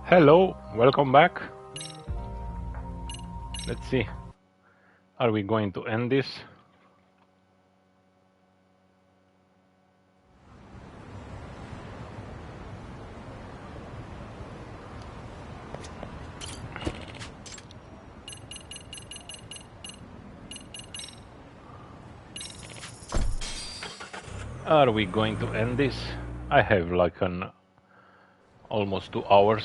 Hello, welcome back. Let's see. Are we going to end this? Are we going to end this? I have like an almost 2 hours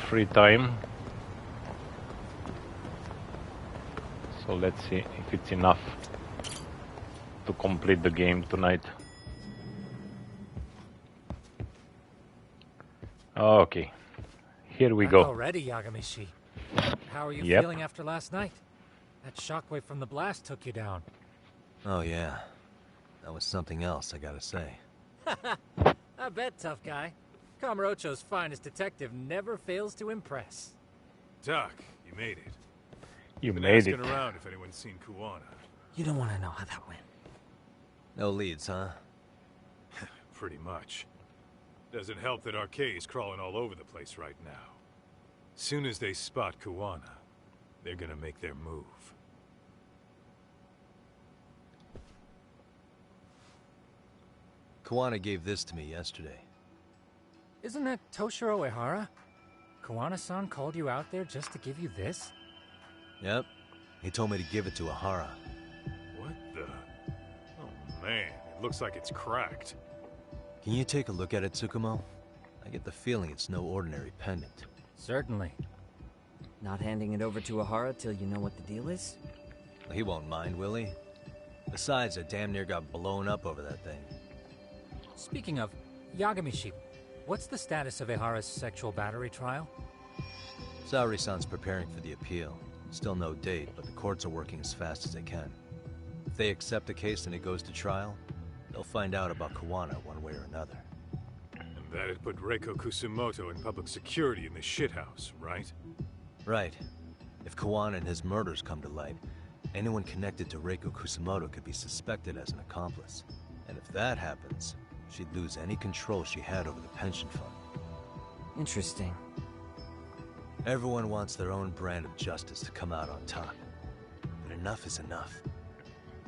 free time. So let's see if it's enough to complete the game tonight. Okay, here we go. Already, Yagami-shi. How are you feeling after last night? That shockwave from the blast took you down. Oh yeah, that was something else, I gotta say. I bet, tough guy. Kamurocho's finest detective never fails to impress. Doc, you made it. You Been made it. asking around if anyone's seen Kuwana. You don't want to know how that went. No leads, huh? Pretty much. Doesn't help that Arcade's crawling all over the place right now. Soon as they spot Kuwana, they're gonna make their move. Kuwana gave this to me yesterday. Isn't that Toshiro Ehara? Kuwana-san called you out there just to give you this? Yep. He told me to give it to Ehara. What the? Oh man, it looks like it's cracked. Can you take a look at it, Tsukumo? I get the feeling it's no ordinary pendant. Certainly. Not handing it over to Ehara till you know what the deal is? He won't mind, will he? Besides, I damn near got blown up over that thing. Speaking of, Yagami-shi, what's the status of Ehara's sexual battery trial? Saori-san's preparing for the appeal. Still no date, but the courts are working as fast as they can. If they accept the case and it goes to trial, they'll find out about Kuwana one way or another. And that'd put Reiko Kusumoto in public security in the shithouse, right? Right. If Kuwana and his murders come to light, anyone connected to Reiko Kusumoto could be suspected as an accomplice. And if that happens, she'd lose any control she had over the pension fund. Interesting. Everyone wants their own brand of justice to come out on top. But enough is enough.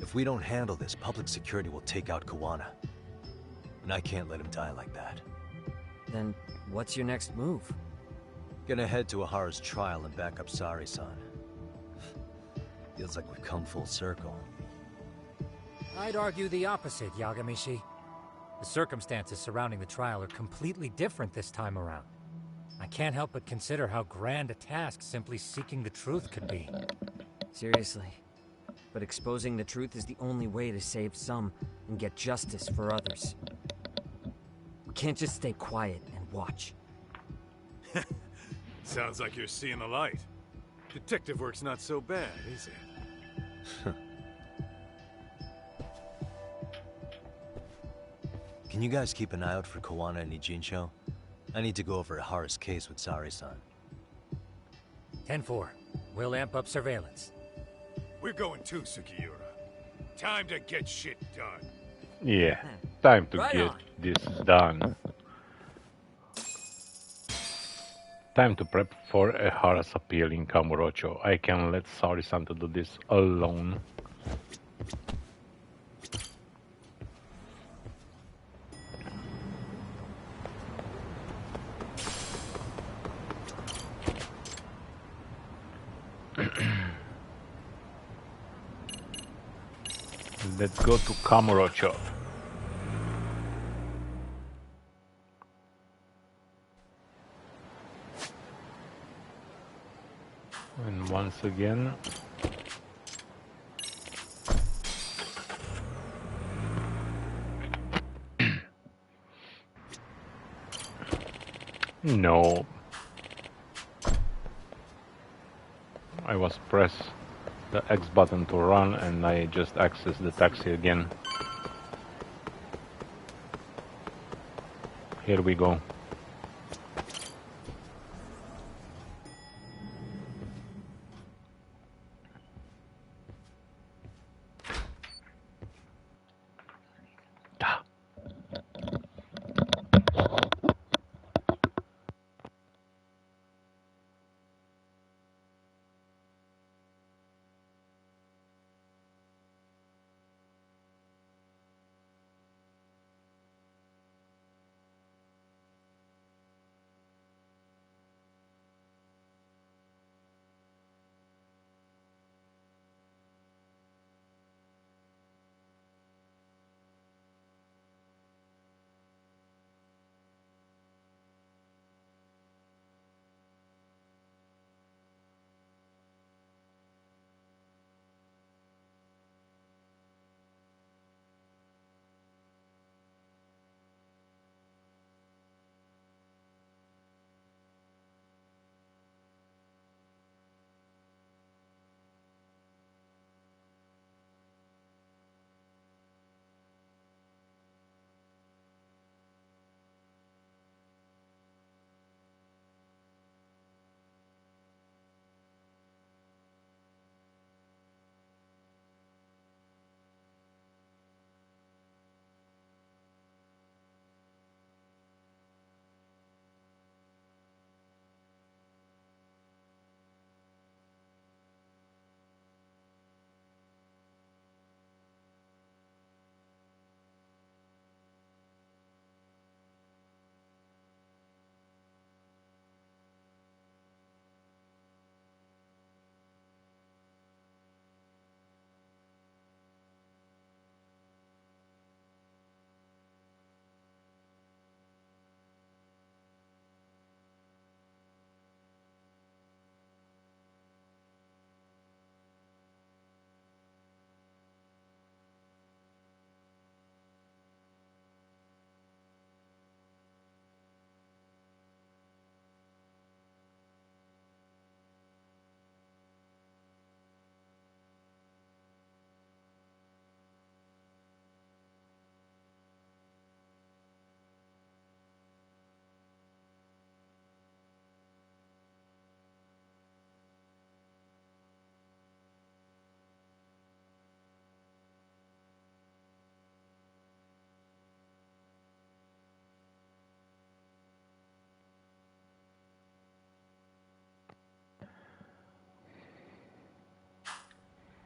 If we don't handle this, public security will take out Kuwana. And I can't let him die like that. Then, what's your next move? Gonna head to Ehara's trial and back up Saori-san. Feels like we've come full circle. I'd argue the opposite, Yagami-shi. The circumstances surrounding the trial are completely different this time around. I can't help but consider how grand a task simply seeking the truth could be. Seriously. But exposing the truth is the only way to save some and get justice for others. We can't just stay quiet and watch. Sounds like you're seeing the light. Detective work's not so bad, is it? Can you guys keep an eye out for Kuwana and Ijincho? I need to go over Ehara's case with Saori-san. 10-4. We'll amp up surveillance. We're going too, Sukiura. Time to get shit done. Yeah, time to Right get on. this done. Time to prep for Ehara's appeal in Kamurocho. I can let Saori-san to do this alone. Let's go to Kamurocho. And once again, no, I was press the X button to run and I just access the taxi again. Here we go.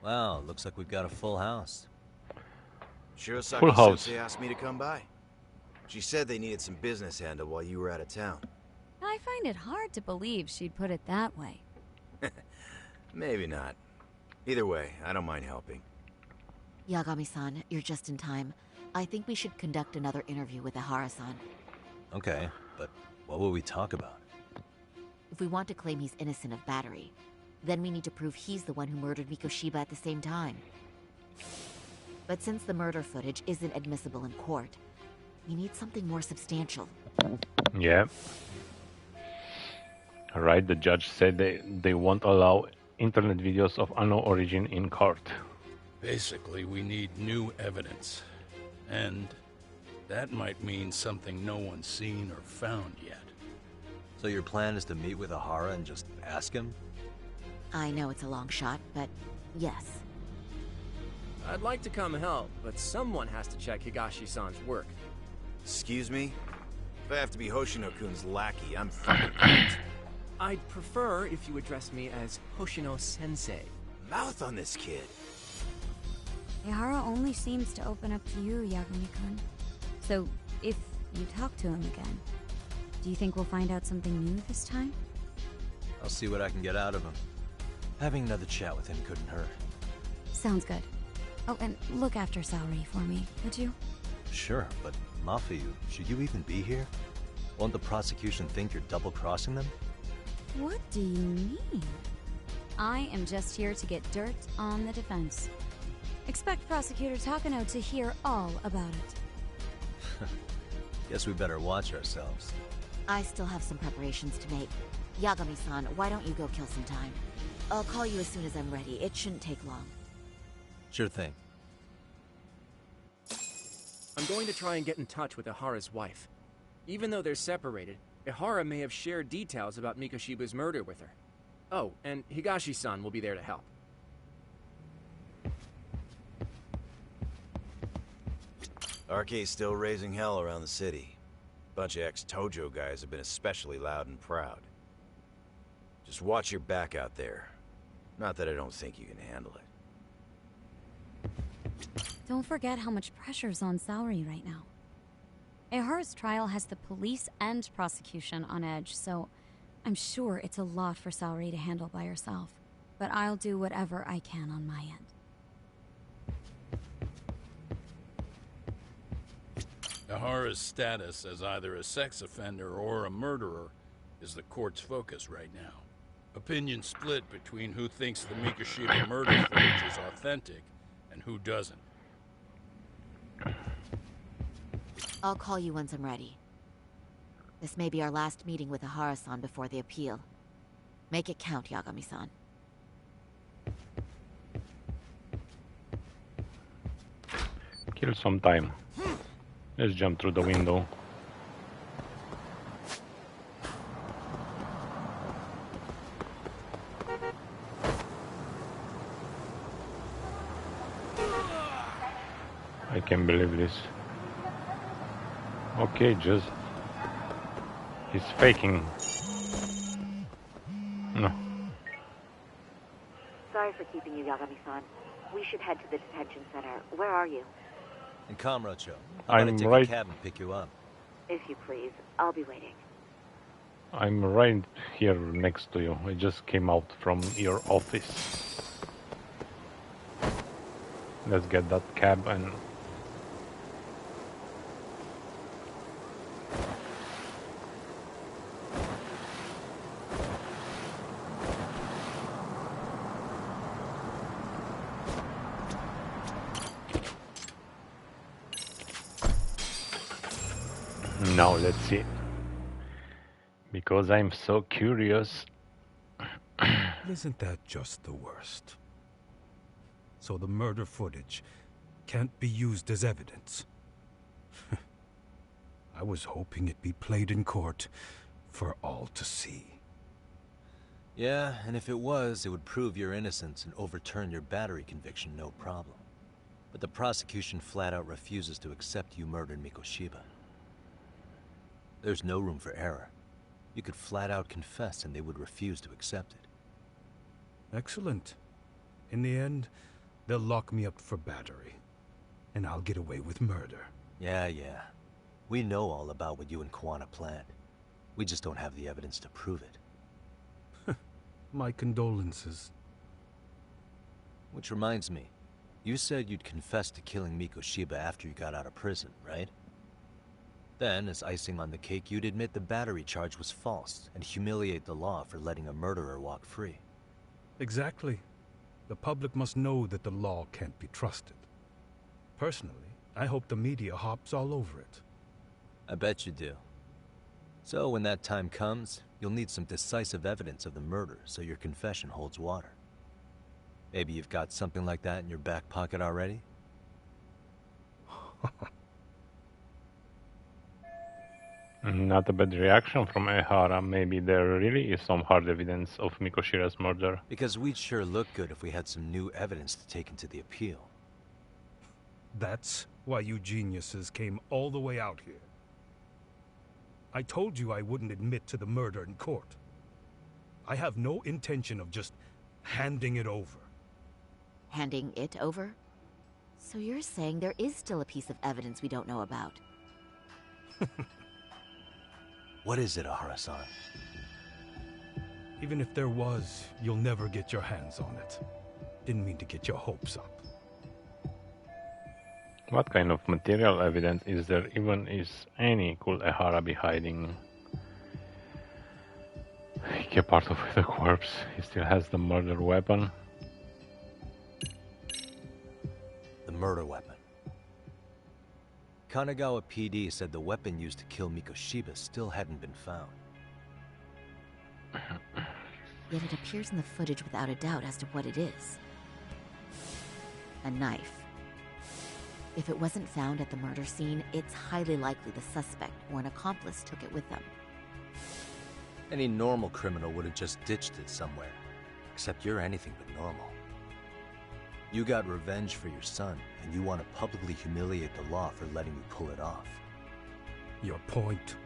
Wow, looks like we've got a full house. Full Shirosaki house. Sensei asked me to come by. She said they needed some business handled while you were out of town. I find it hard to believe she'd put it that way. Maybe not. Either way, I don't mind helping. Yagami-san, you're just in time. I think we should conduct another interview with Ehara-san. Okay, but what will we talk about? If we want to claim he's innocent of battery, then we need to prove he's the one who murdered Mikoshiba at the same time. But since the murder footage isn't admissible in court, we need something more substantial. Yeah. Right, the judge said they won't allow internet videos of unknown origin in court. Basically, we need new evidence. And that might mean something no one's seen or found yet. So your plan is to meet with Ehara and just ask him? I know it's a long shot, but yes. I'd like to come help, but someone has to check Higashi-san's work. Excuse me? If I have to be Hoshino-kun's lackey, I'm fucking out. I'd prefer if you address me as Hoshino-sensei. Mouth on this kid. Ehara only seems to open up to you, Yagami-kun. So, if you talk to him again, do you think we'll find out something new this time? I'll see what I can get out of him. Having another chat with him couldn't hurt. Sounds good. Oh, and look after Saori for me, would you? Sure, but Mafuyu, should you even be here? Won't the prosecution think you're double-crossing them? What do you mean? I am just here to get dirt on the defense. Expect Prosecutor Takano to hear all about it. Guess we better watch ourselves. I still have some preparations to make. Yagami-san, why don't you go kill some time? I'll call you as soon as I'm ready. It shouldn't take long. Sure thing. I'm going to try and get in touch with Ehara's wife. Even though they're separated, Ehara may have shared details about Mikoshiba's murder with her. Oh, and Higashi-san will be there to help. RK's still raising hell around the city. Bunch of ex-Tojo guys have been especially loud and proud. Just watch your back out there. Not that I don't think you can handle it. Don't forget how much pressure's on Saori right now. Ehara's trial has the police and prosecution on edge, so I'm sure it's a lot for Saori to handle by herself. But I'll do whatever I can on my end. Ehara's status as either a sex offender or a murderer is the court's focus right now. Opinion split between who thinks the Mikoshiba murder footage is authentic and who doesn't. I'll call you once I'm ready. This may be our last meeting with Ehara-san before the appeal. Make it count, Yagami-san. Kill some time. Let's jump through the window. I can't believe this. Okay, just... he's faking. No. Sorry for keeping you, Yagami-san. We should head to the detention center. Where are you? In Kamurocho. I'm I'm gonna take right- a cab and pick you up. If you please. I'll be waiting. I'm right here next to you. I just came out from your office. Let's get that cab and... Now let's see. Because I'm so curious. Isn't that just the worst? So the murder footage can't be used as evidence. I was hoping it'd be played in court for all to see. Yeah, and if it was, it would prove your innocence and overturn your battery conviction, no problem. But the prosecution flat out refuses to accept you murdered Mikoshiba. There's no room for error. You could flat out confess and they would refuse to accept it. Excellent. In the end, they'll lock me up for battery. And I'll get away with murder. Yeah. We know all about what you and Kawana planned. We just don't have the evidence to prove it. My condolences. Which reminds me, you said you'd confess to killing Mikoshiba after you got out of prison, right? Then, as icing on the cake, you'd admit the battery charge was false and humiliate the law for letting a murderer walk free. Exactly. The public must know that the law can't be trusted. Personally, I hope the media hops all over it. I bet you do. So when that time comes, you'll need some decisive evidence of the murder so your confession holds water. Maybe you've got something like that in your back pocket already? Not a bad reaction from Ehara. Maybe there really is some hard evidence of Mikoshiba's murder. Because we'd sure look good if we had some new evidence to take into the appeal. That's why you geniuses came all the way out here. I told you I wouldn't admit to the murder in court. I have no intention of just handing it over. Handing it over? So you're saying there is still a piece of evidence we don't know about? What is it, Ehara-san? Even if there was, you'll never get your hands on it. Didn't mean to get your hopes up. What kind of material evidence is there, even is any? Could Ehara be hiding a part of the corpse? He still has the murder weapon. The murder weapon. Kanagawa PD said the weapon used to kill Mikoshiba still hadn't been found. Yet it appears in the footage without a doubt as to what it is. A knife. If it wasn't found at the murder scene, it's highly likely the suspect or an accomplice took it with them. Any normal criminal would have just ditched it somewhere. Except you're anything but normal. You got revenge for your son, and you want to publicly humiliate the law for letting you pull it off. Your point?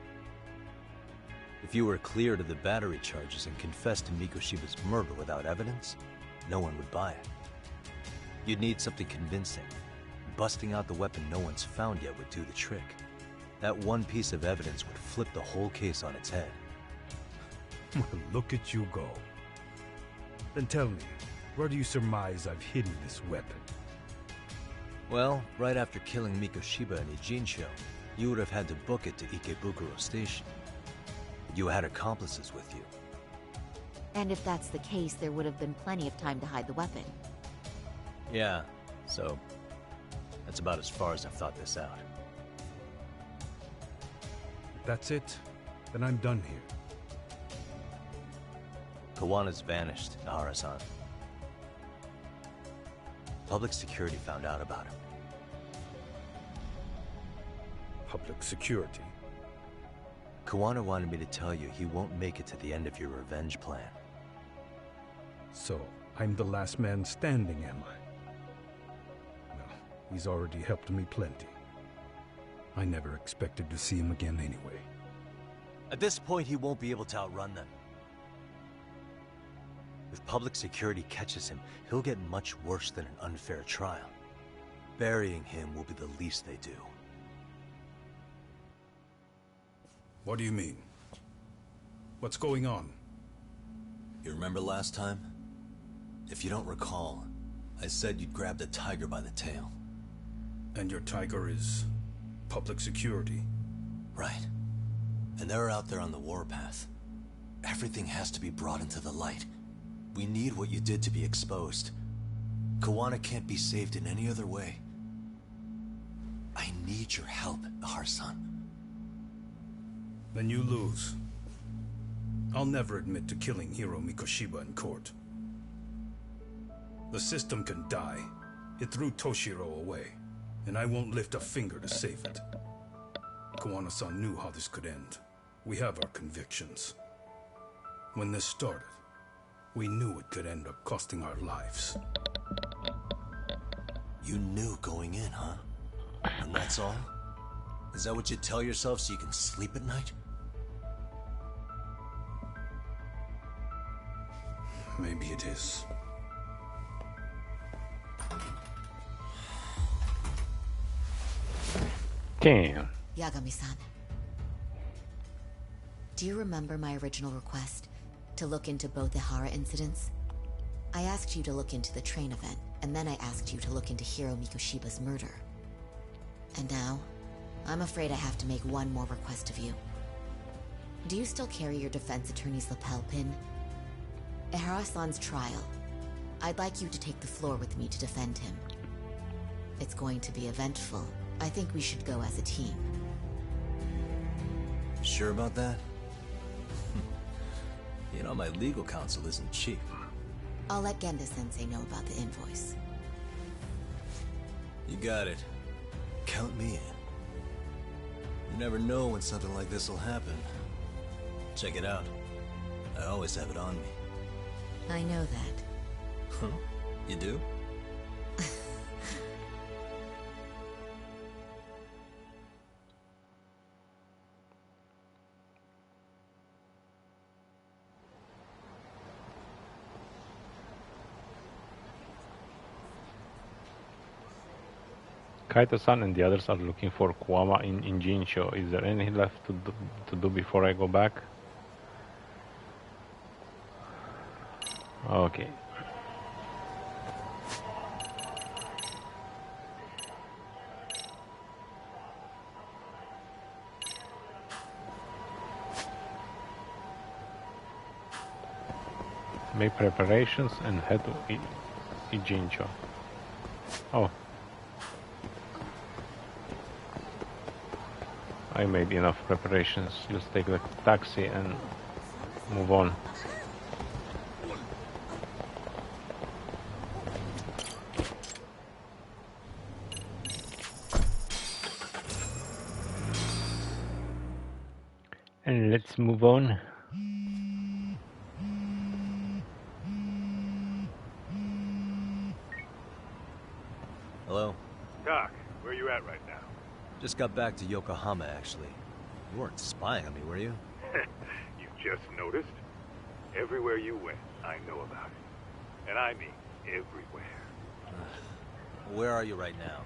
If you were cleared of the battery charges and confessed to Mikoshiba's murder without evidence, no one would buy it. You'd need something convincing. Busting out the weapon no one's found yet would do the trick. That one piece of evidence would flip the whole case on its head. Well, look at you go. Then tell me, where do you surmise I've hidden this weapon? Well, right after killing Mikoshiba and Ijincho, you would have had to book it to Ikebukuro Station. You had accomplices with you. And if that's the case, there would have been plenty of time to hide the weapon. Yeah, so that's about as far as I've thought this out. If that's it, then I'm done here. Kawana's vanished, Ehara-san. Public security found out about him. Public security? Kawana wanted me to tell you he won't make it to the end of your revenge plan. So, I'm the last man standing, am I? Well, he's already helped me plenty. I never expected to see him again anyway. At this point, he won't be able to outrun them. If public security catches him, he'll get much worse than an unfair trial. Burying him will be the least they do. What do you mean? What's going on? You remember last time? If you don't recall, I said you'd grab the tiger by the tail. And your tiger is public security? Right. And they're out there on the warpath. Everything has to be brought into the light. We need what you did to be exposed. Kawana can't be saved in any other way. I need your help, Ehara-san. Then you lose. I'll never admit to killing Hiro Mikoshiba in court. The system can die. It threw Toshiro away, and I won't lift a finger to save it. Kawana-san knew how this could end. We have our convictions. When this started, we knew it could end up costing our lives. You knew going in, huh? And that's all? Is that what you tell yourself so you can sleep at night? Maybe it is. Damn. Yagami-san. Do you remember my original request to look into both Ehara incidents? I asked you to look into the train event, and then I asked you to look into Hiro Mikoshiba's murder. And now, I'm afraid I have to make one more request of you. Do you still carry your defense attorney's lapel pin? Ehara-san's trial. I'd like you to take the floor with me to defend him. It's going to be eventful. I think we should go as a team. Sure about that? You know, my legal counsel isn't cheap. I'll let Genda-sensei know about the invoice. You got it. Count me in. You never know when something like this will happen. Check it out. I always have it on me. I know that. Huh? You do? Kaito-san and the others are looking for Kuwama in Jincho. Is there anything left to do before I go back? Okay. Make preparations and head to Ijincho. Oh. I made enough preparations. Just take the taxi and move on. And let's move on. Hello? Doc, where you at right now? Just got back to Yokohama, actually. You weren't spying on me, were you? You just noticed? Everywhere you went, I know about it. And I mean everywhere. Where are you right now?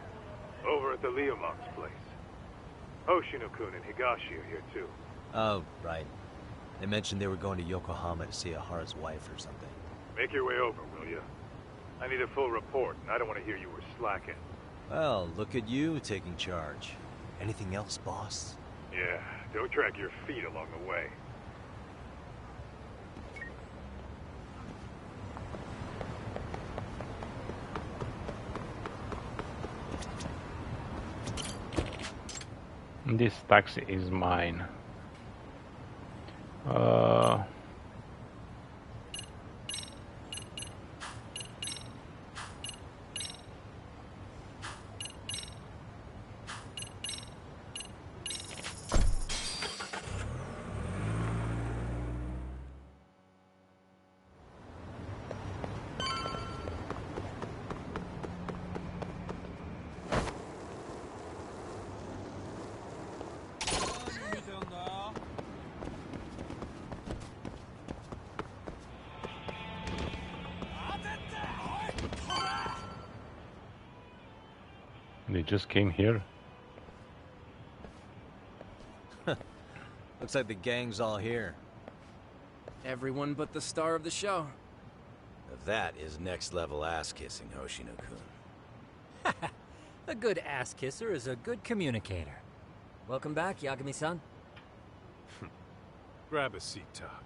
Over at the Leomont's place. Hoshino-kun and Higashi are here too. Oh, right. They mentioned they were going to Yokohama to see Ehara's wife or something. Make your way over, will you? I need a full report, and I don't want to hear you were slacking. Well, look at you taking charge. Anything else, boss? Yeah, don't drag your feet along the way. This taxi is mine. They just came here. Looks like the gang's all here. Everyone but the star of the show. That is next-level ass-kissing, Hoshino-kun. A good ass kisser is a good communicator. Welcome back, Yagami-san. Grab a seat, Doc.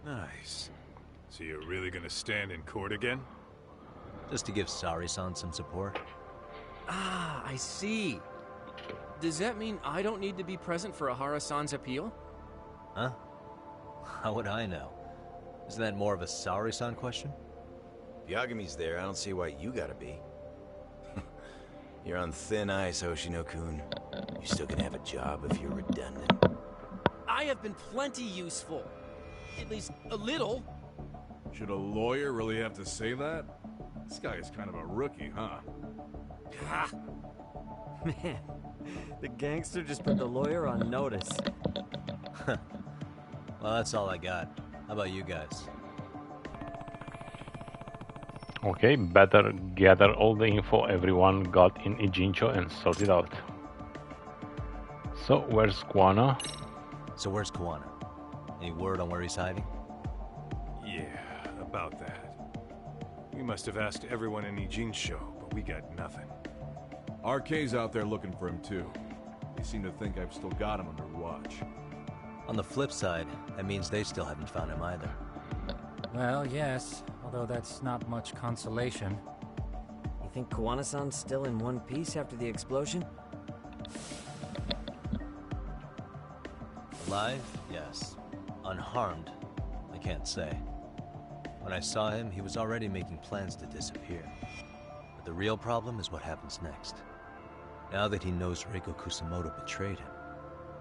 Nice. So you're really gonna stand in court again? Just to give Saori-san some support. Ah, I see. Does that mean I don't need to be present for Ehara-san's appeal? Huh? How would I know? Isn't that more of a Saori-san question? If Yagami's there, I don't see why you gotta be. You're on thin ice, Hoshino-kun. You're still gonna have a job if you're redundant. I have been plenty useful. At least a little. Should a lawyer really have to say that? This guy is kind of a rookie, huh? Ah. Man, the gangster just put the lawyer on notice. Well, that's all I got. How about you guys? Okay, better gather all the info everyone got in Ijincho and sort it out. So, where's Kuwana? So where's Kuwana? Any word on where he's hiding? Yeah, about that. We must have asked everyone in Ijincho, but we got nothing. RK's out there looking for him too. They seem to think I've still got him under watch. On the flip side, that means they still haven't found him either. Well, yes, although that's not much consolation. You think Kuwana-san's still in one piece after the explosion? Alive? Yes. Unharmed? I can't say. When I saw him, he was already making plans to disappear. But the real problem is what happens next. Now that he knows Reiko Kusamoto betrayed him,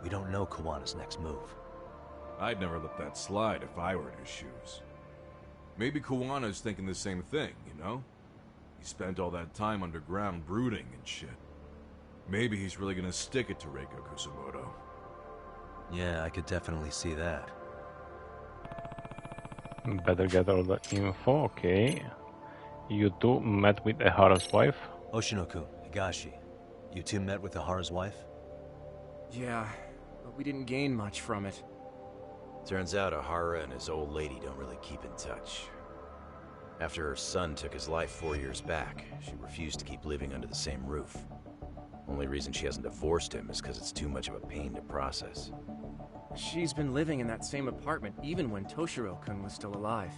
we don't know Kawana's next move. I'd never let that slide if I were in his shoes. Maybe Kawana's thinking the same thing, you know? He spent all that time underground brooding and shit. Maybe he's really gonna stick it to Reiko Kusamoto. Yeah, I could definitely see that. Better get all the info, okay. You two met with Ehara's wife? Hoshino-kun, Higashi, you two met with Ehara's wife? Yeah, but we didn't gain much from it. Turns out Ehara and his old lady don't really keep in touch. After her son took his life 4 years back, she refused to keep living under the same roof. Only reason she hasn't divorced him is because it's too much of a pain to process. She's been living in that same apartment even when Toshiro-kun was still alive.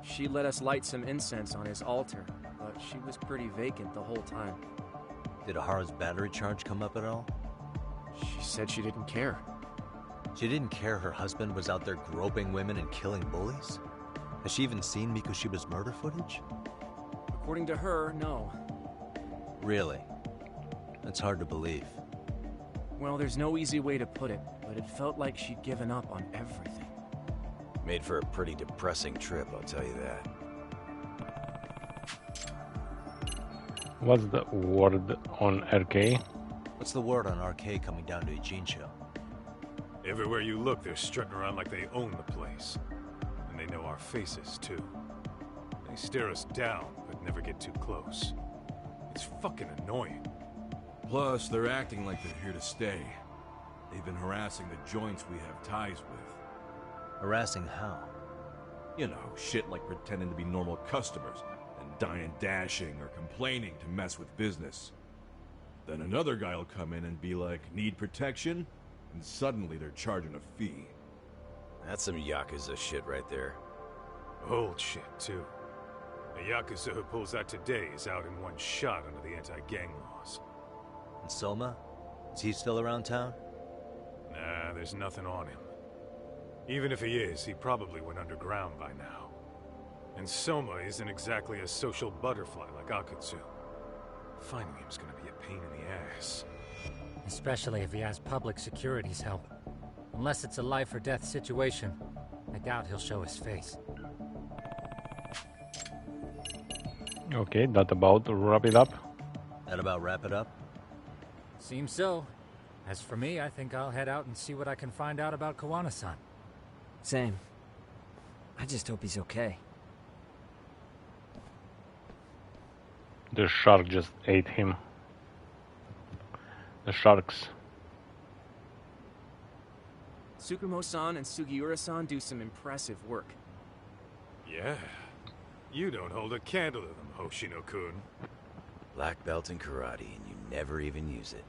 She let us light some incense on his altar, but she was pretty vacant the whole time. Did Ehara's battery charge come up at all? She said she didn't care. She didn't care her husband was out there groping women and killing bullies? Has she even seen Mikoshiba's murder footage? According to her, no. Really? That's hard to believe. Well, there's no easy way to put it, but it felt like she'd given up on everything. Made for a pretty depressing trip, I'll tell you that. What's the word on RK? What's the word on RK coming down to Ijincho? Everywhere you look, they're strutting around like they own the place. And they know our faces, too. They stare us down, but never get too close. It's fucking annoying. Plus, they're acting like they're here to stay. They've been harassing the joints we have ties with. Harassing how? You know, shit like pretending to be normal customers and dying dashing or complaining to mess with business. Then another guy will come in and be like, need protection? And suddenly they're charging a fee. That's some Yakuza shit right there. Old shit, too. A Yakuza who pulls that today is out in one shot under the anti-gang laws. And Soma? Is he still around town? Nah, there's nothing on him. Even if he is, he probably went underground by now. And Soma isn't exactly a social butterfly like Akutsu. Finding him's gonna be a pain in the ass. Especially if he has public security's help. Unless it's a life or death situation, I doubt he'll show his face. Okay, that about wrap it up. That about wrap it up? Seems so. As for me, I think I'll head out and see what I can find out about Kawana-san. Same. I just hope he's okay. The shark just ate him. The sharks. Tsukumo-san and Sugiura-san do some impressive work. Yeah. You don't hold a candle to them, Hoshino-kun. Black belt in karate, and you never even use it.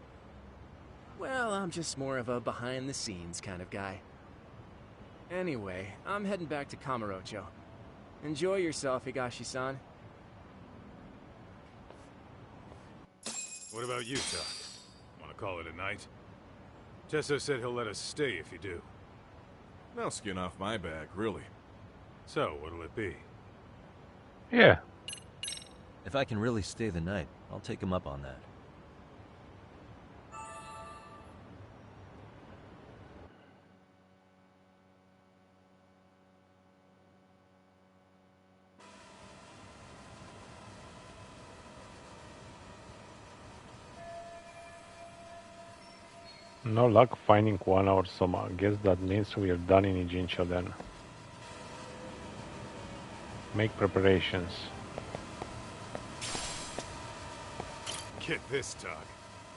Well, I'm just more of a behind-the-scenes kind of guy. Anyway, I'm heading back to Kamurocho. Enjoy yourself, Higashi-san. What about you, Doc? Want to call it a night? Tesso said he'll let us stay if you do. No skin off my back, really. So, what'll it be? Yeah. If I can really stay the night, I'll take him up on that. No luck finding Kuwana or Soma. Guess that means we're done in Ijincho then. Make preparations. Get this, Doc.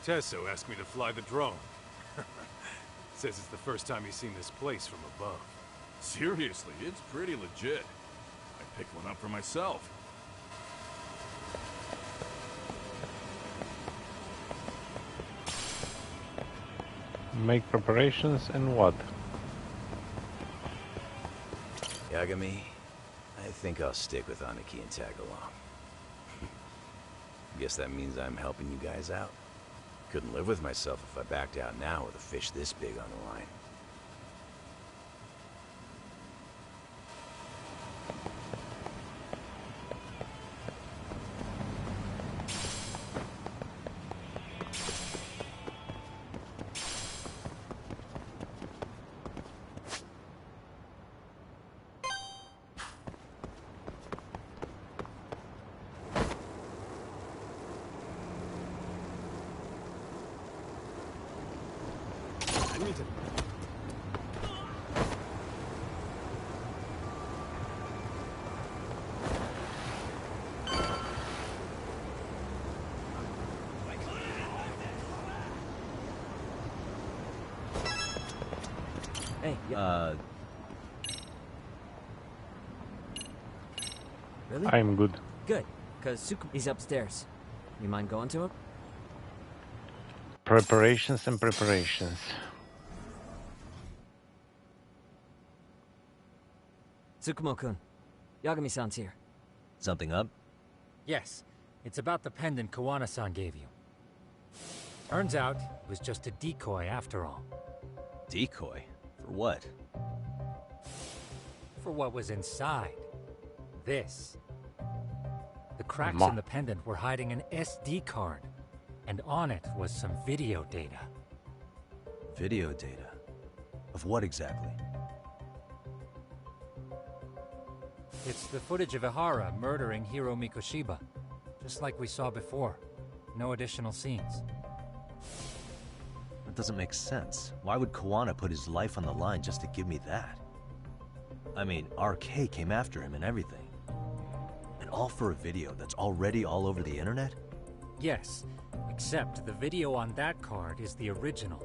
Tesso asked me to fly the drone. Says it's the first time he's seen this place from above. Seriously, it's pretty legit. I picked one up for myself. Make preparations and what? Yagami, I think I'll stick with Aniki and tag along. Guess that means I'm helping you guys out. Couldn't live with myself if I backed out now with a fish this big on the line. Hey, Really? I'm good. Good, because he's upstairs. You mind going to him? Preparations and preparations. Tsukumo-kun, Yagami-san's here. Something up? Yes, it's about the pendant Kuwana-san gave you. Turns out, it was just a decoy after all. Decoy? For what? For what was inside. This. The cracks in the pendant were hiding an SD card, and on it was some video data. Video data? Of what exactly? It's the footage of Ehara murdering Hiro Mikoshiba, just like we saw before. No additional scenes. That doesn't make sense. Why would Kuwana put his life on the line just to give me that? I mean, RK came after him and everything. And all for a video that's already all over the internet? Yes, except the video on that card is the original.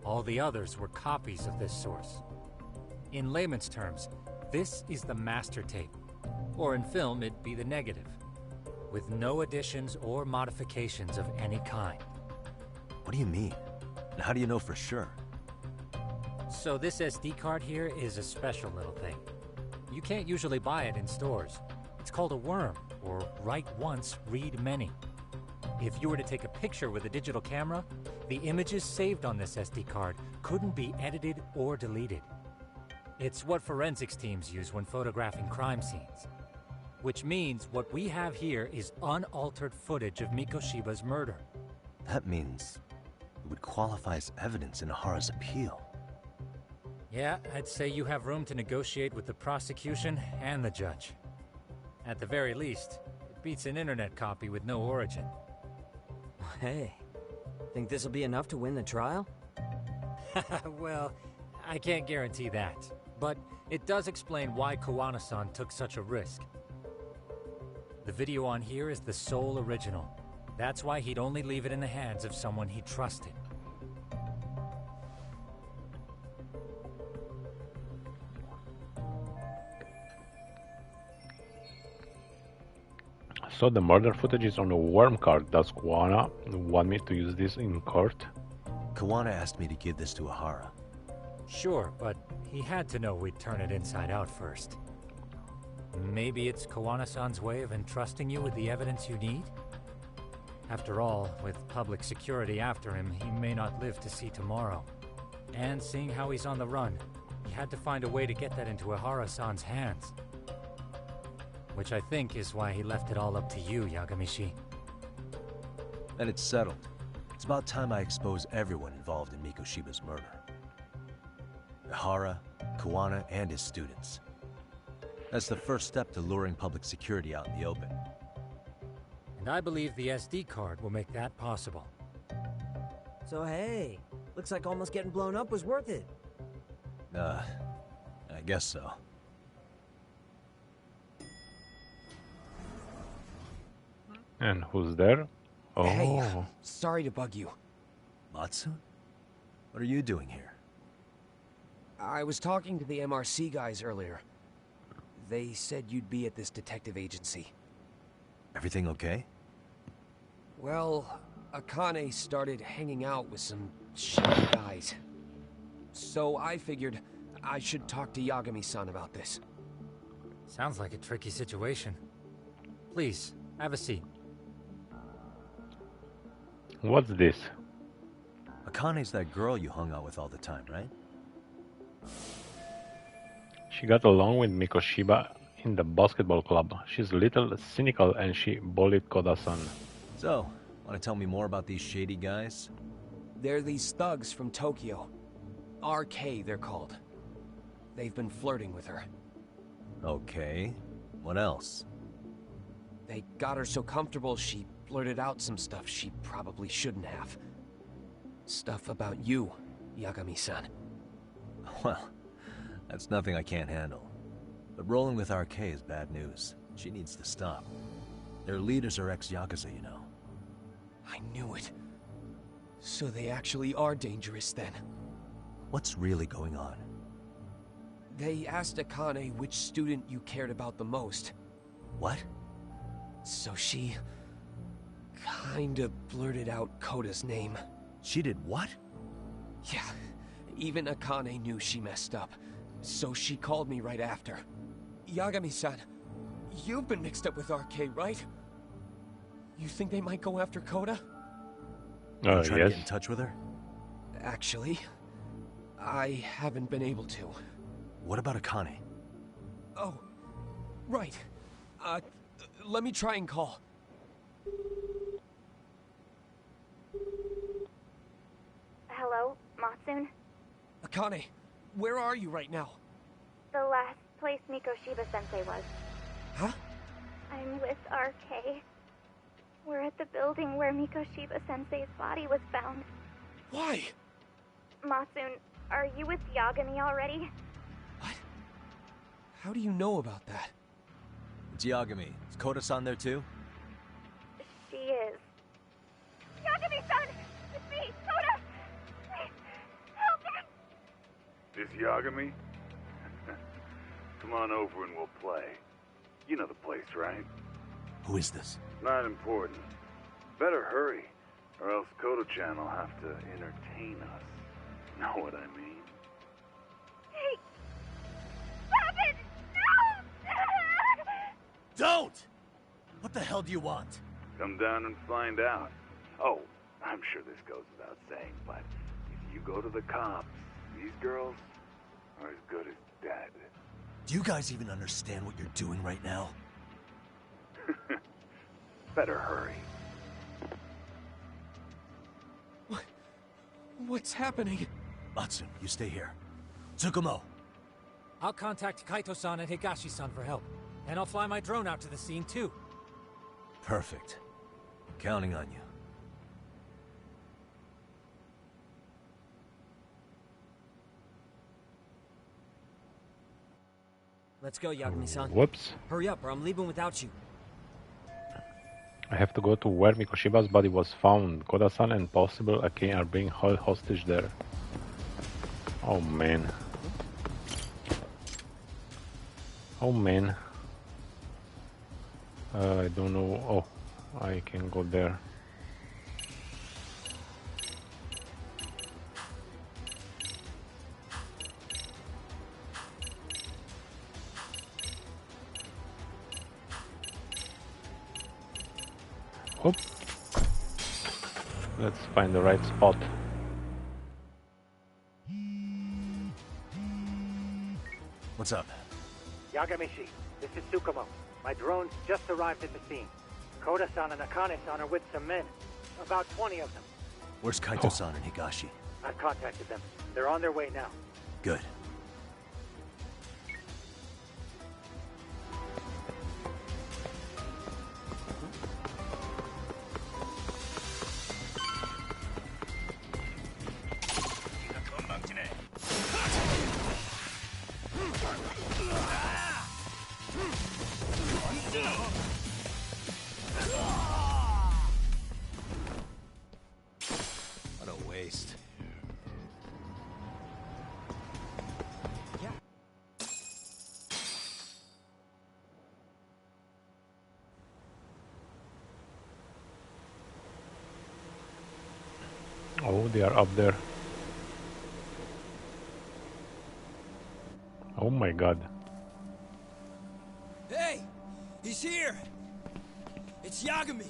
All the others were copies of this source. In layman's terms, this is the master tape. Or in film, it'd be the negative. With no additions or modifications of any kind. What do you mean? And how do you know for sure? So this SD card here is a special little thing. You can't usually buy it in stores. It's called a worm, or write once, read many. If you were to take a picture with a digital camera, the images saved on this SD card couldn't be edited or deleted. It's what forensics teams use when photographing crime scenes. Which means what we have here is unaltered footage of Mikoshiba's murder. That means it would qualify as evidence in Ehara's appeal. Yeah, I'd say you have room to negotiate with the prosecution and the judge. At the very least, it beats an internet copy with no origin. Hey, think this'll be enough to win the trial? Well, I can't guarantee that. But it does explain why Kuwana-san took such a risk. The video on here is the sole original. That's why he'd only leave it in the hands of someone he trusted. So the murder footage is on a worm card. Does Kuwana want me to use this in court? Kuwana asked me to give this to Ehara. Sure, but he had to know we'd turn it inside out first. Maybe it's Kawana-san's way of entrusting you with the evidence you need? After all, with public security after him, he may not live to see tomorrow. And seeing how he's on the run, he had to find a way to get that into Ehara-san's hands. Which I think is why he left it all up to you, Yagami-shi. And it's settled. It's about time I expose everyone involved in Mikoshiba's murder. Ehara, Kawana, and his students. That's the first step to luring public security out in the open. And I believe the SD card will make that possible. So hey, looks like almost getting blown up was worth it. I guess so. And who's there? Oh. Hey, sorry to bug you. Matsu? What are you doing here? I was talking to the MRC guys earlier. They said you'd be at this detective agency. Everything okay? Well, Akane started hanging out with some shady guys. So I figured I should talk to Yagami-san about this. Sounds like a tricky situation. Please, have a seat. What's this? Akane's that girl you hung out with all the time, right? She got along with Mikoshiba in the basketball club. She's a little cynical and she bullied Koda-san. So, want to tell me more about these shady guys? They're these thugs from Tokyo. RK, they're called. They've been flirting with her. Okay. What else? They got her so comfortable she blurted out some stuff she probably shouldn't have. Stuff about you, Yagami-san. Well, that's nothing I can't handle. But rolling with RK is bad news. She needs to stop. Their leaders are ex-Yakuza, you know. I knew it. So they actually are dangerous then. What's really going on? They asked Akane which student you cared about the most. What? So she kinda blurted out Koda's name. She did what? Yeah, even Akane knew she messed up. So she called me right after. Yagami-san, you've been mixed up with RK, right? You think they might go after Koda? Trying to Yes. get in touch with her? Actually, I haven't been able to. What about Akane? Oh, right. Let me try and call. Hello, Matsun? Akane, where are you right now? The last place Mikoshiba-sensei was. Huh? I'm with RK. We're at the building where Mikoshiba-sensei's body was found. Why? Matsun, are you with Yagami already? What? How do you know about that? It's Yagami. Is Koda-san there too? She is. Yagami-san! It's me, Koda! Please, help me! This Yagami? Come on over and we'll play. You know the place, right? Who is this? Not important. Better hurry, or else Koda-chan will have to entertain us. Know what I mean? Hey! Stop it! No! Don't! What the hell do you want? Come down and find out. Oh, I'm sure this goes without saying, but if you go to the cops, these girls are as good as dead. Do you guys even understand what you're doing right now? Better hurry. What's happening? Matsu, you stay here. Tsukumo! I'll contact Kaito-san and Higashi-san for help. And I'll fly my drone out to the scene too. Perfect. Counting on you. Let's go, Yagami-san. Whoops. Hurry up, or I'm leaving without you. I have to go to where Mikoshiba's body was found. Koda-san and possible Akane are being held hostage there. Oh man. Oh man. I don't know. Oh, I can go there. Oop. Let's find the right spot. What's up? Yagami-shi, this is Tsukumo. My drones just arrived at the scene. Koda-san and Akane-san are with some men. About 20 of them. Where's Kaito-san and Higashi? I've contacted them. They're on their way now. Good. What a waste. Oh, they are up there. Oh my god. Hey! He's here! It's Yagami!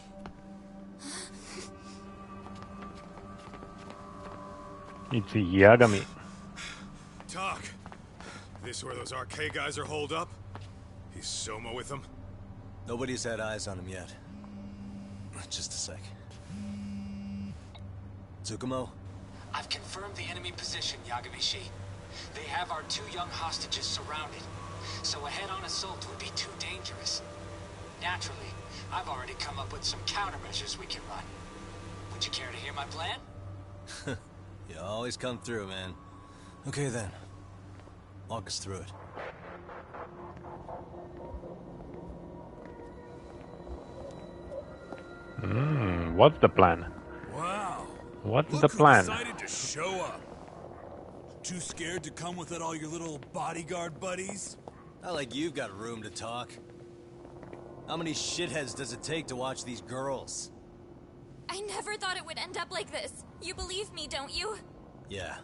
It's Yagami. Talk. This where those arcade guys are holed up? Is Soma with them? Nobody's had eyes on him yet. Just a sec. Tsukumo? I've confirmed the enemy position, Yagami-shi. They have our 2 young hostages surrounded, so a head-on assault would be too dangerous. Naturally, I've already come up with some countermeasures we can run. Would you care to hear my plan? You always come through, man. Okay then. Walk us through it. What's the plan? Wow. What's the plan? Decided to show up. Too scared to come with all your little bodyguard buddies? Not like you've got room to talk. How many shitheads does it take to watch these girls? I never thought it would end up like this. You believe me, don't you? Yeah.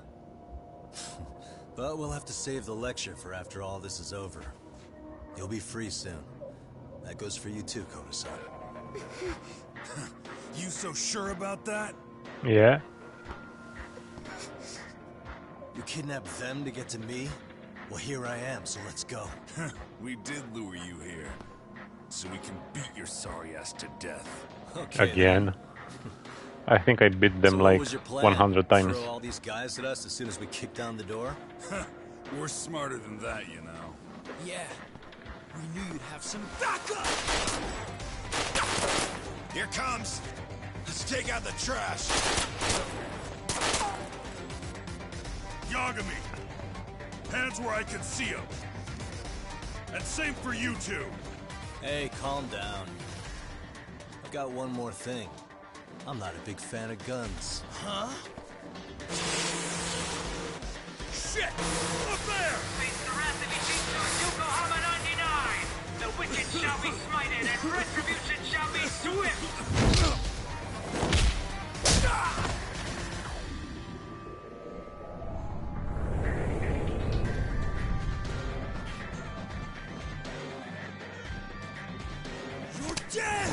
But we'll have to save the lecture for after all this is over. You'll be free soon. That goes for you too, Koda-san. You so sure about that? Yeah. You kidnapped them to get to me? Well, here I am, so let's go. We did lure you here, so we can beat your sorry ass to death. Okay, Again. I think I beat them so like what was your plan? 100 times. Throw all these guys at us as soon as we kick down the door? We're smarter than that, you know. Yeah. We knew you'd have some backup! Here comes! Let's take out the trash! Yagami! Hands where I can see them! And same for you two! Hey, calm down. I've got one more thing. I'm not a big fan of guns. Huh? Shit! Up there! Face the wrath of Ijinsu Yokohama 99! The wicked shall be smited and retribution shall be swift! You're dead!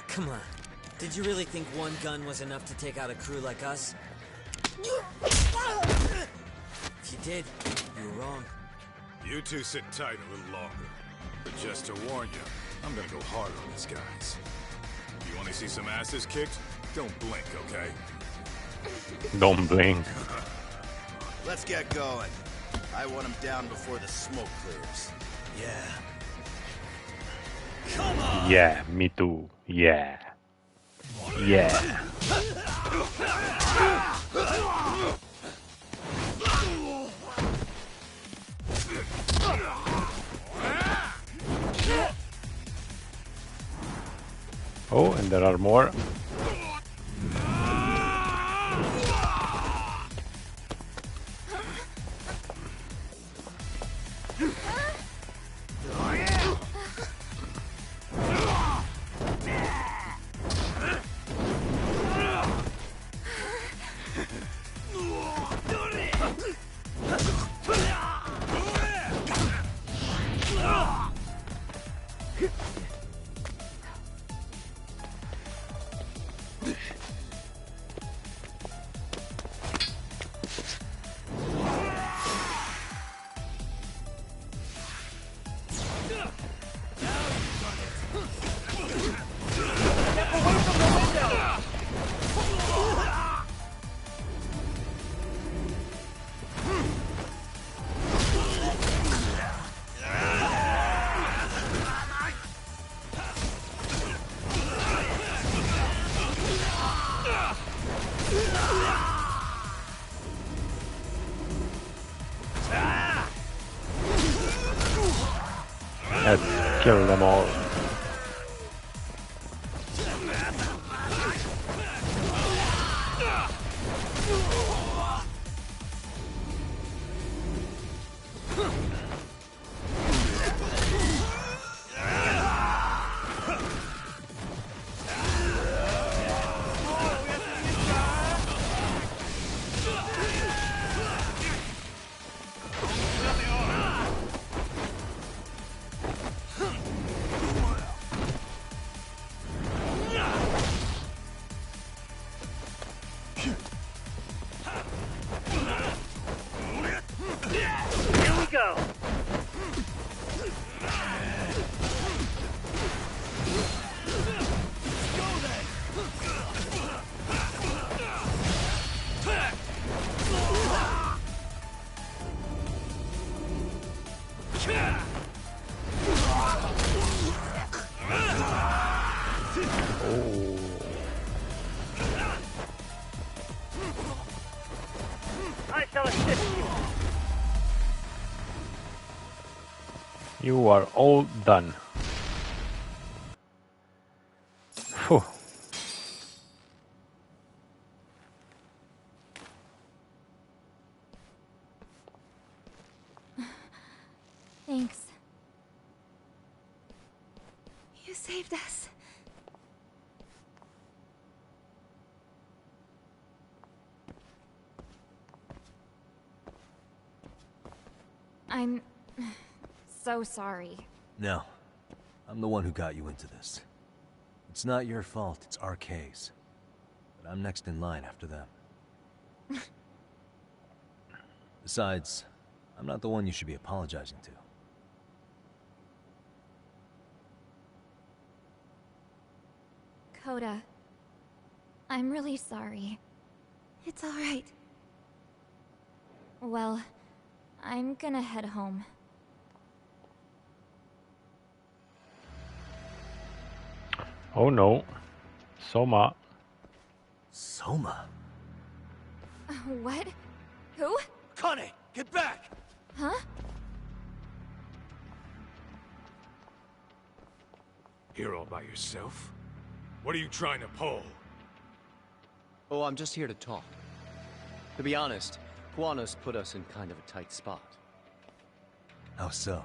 Come on. Did you really think one gun was enough to take out a crew like us? If you did, you were wrong. You two sit tight a little longer. But just to warn you, I'm gonna go hard on these guys. You wanna see some asses kicked? Don't blink, okay? Don't blink. Let's get going. I want them down before the smoke clears. Yeah. Come on! Yeah, me too. Yeah. Yeah. Oh, and there are more. Kill them all. You are all done. Phew. Thanks. You saved us. I'm so sorry. No. I'm the one who got you into this. It's not your fault, it's RK's. But I'm next in line after them. Besides, I'm not the one you should be apologizing to. Coda, I'm really sorry. It's all right. Well, I'm gonna head home. Oh no. Soma. Soma? What? Who? Kane, get back! Huh? Here all by yourself? What are you trying to pull? Oh, I'm just here to talk. To be honest, Kuwano's put us in kind of a tight spot. How so?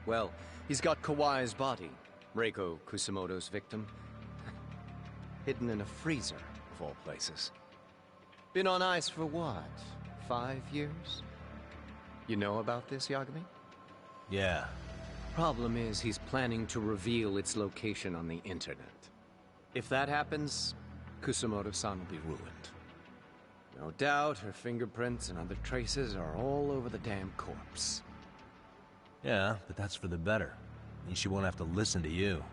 Well, he's got Kawai's body, Reiko Kusamoto's victim, hidden in a freezer, of all places. Been on ice for what, 5 years? You know about this, Yagami? Yeah. Problem is, he's planning to reveal its location on the internet. If that happens, Kusamoto-san will be ruined. No doubt her fingerprints and other traces are all over the damn corpse. Yeah, but that's for the better. Means she won't have to listen to you.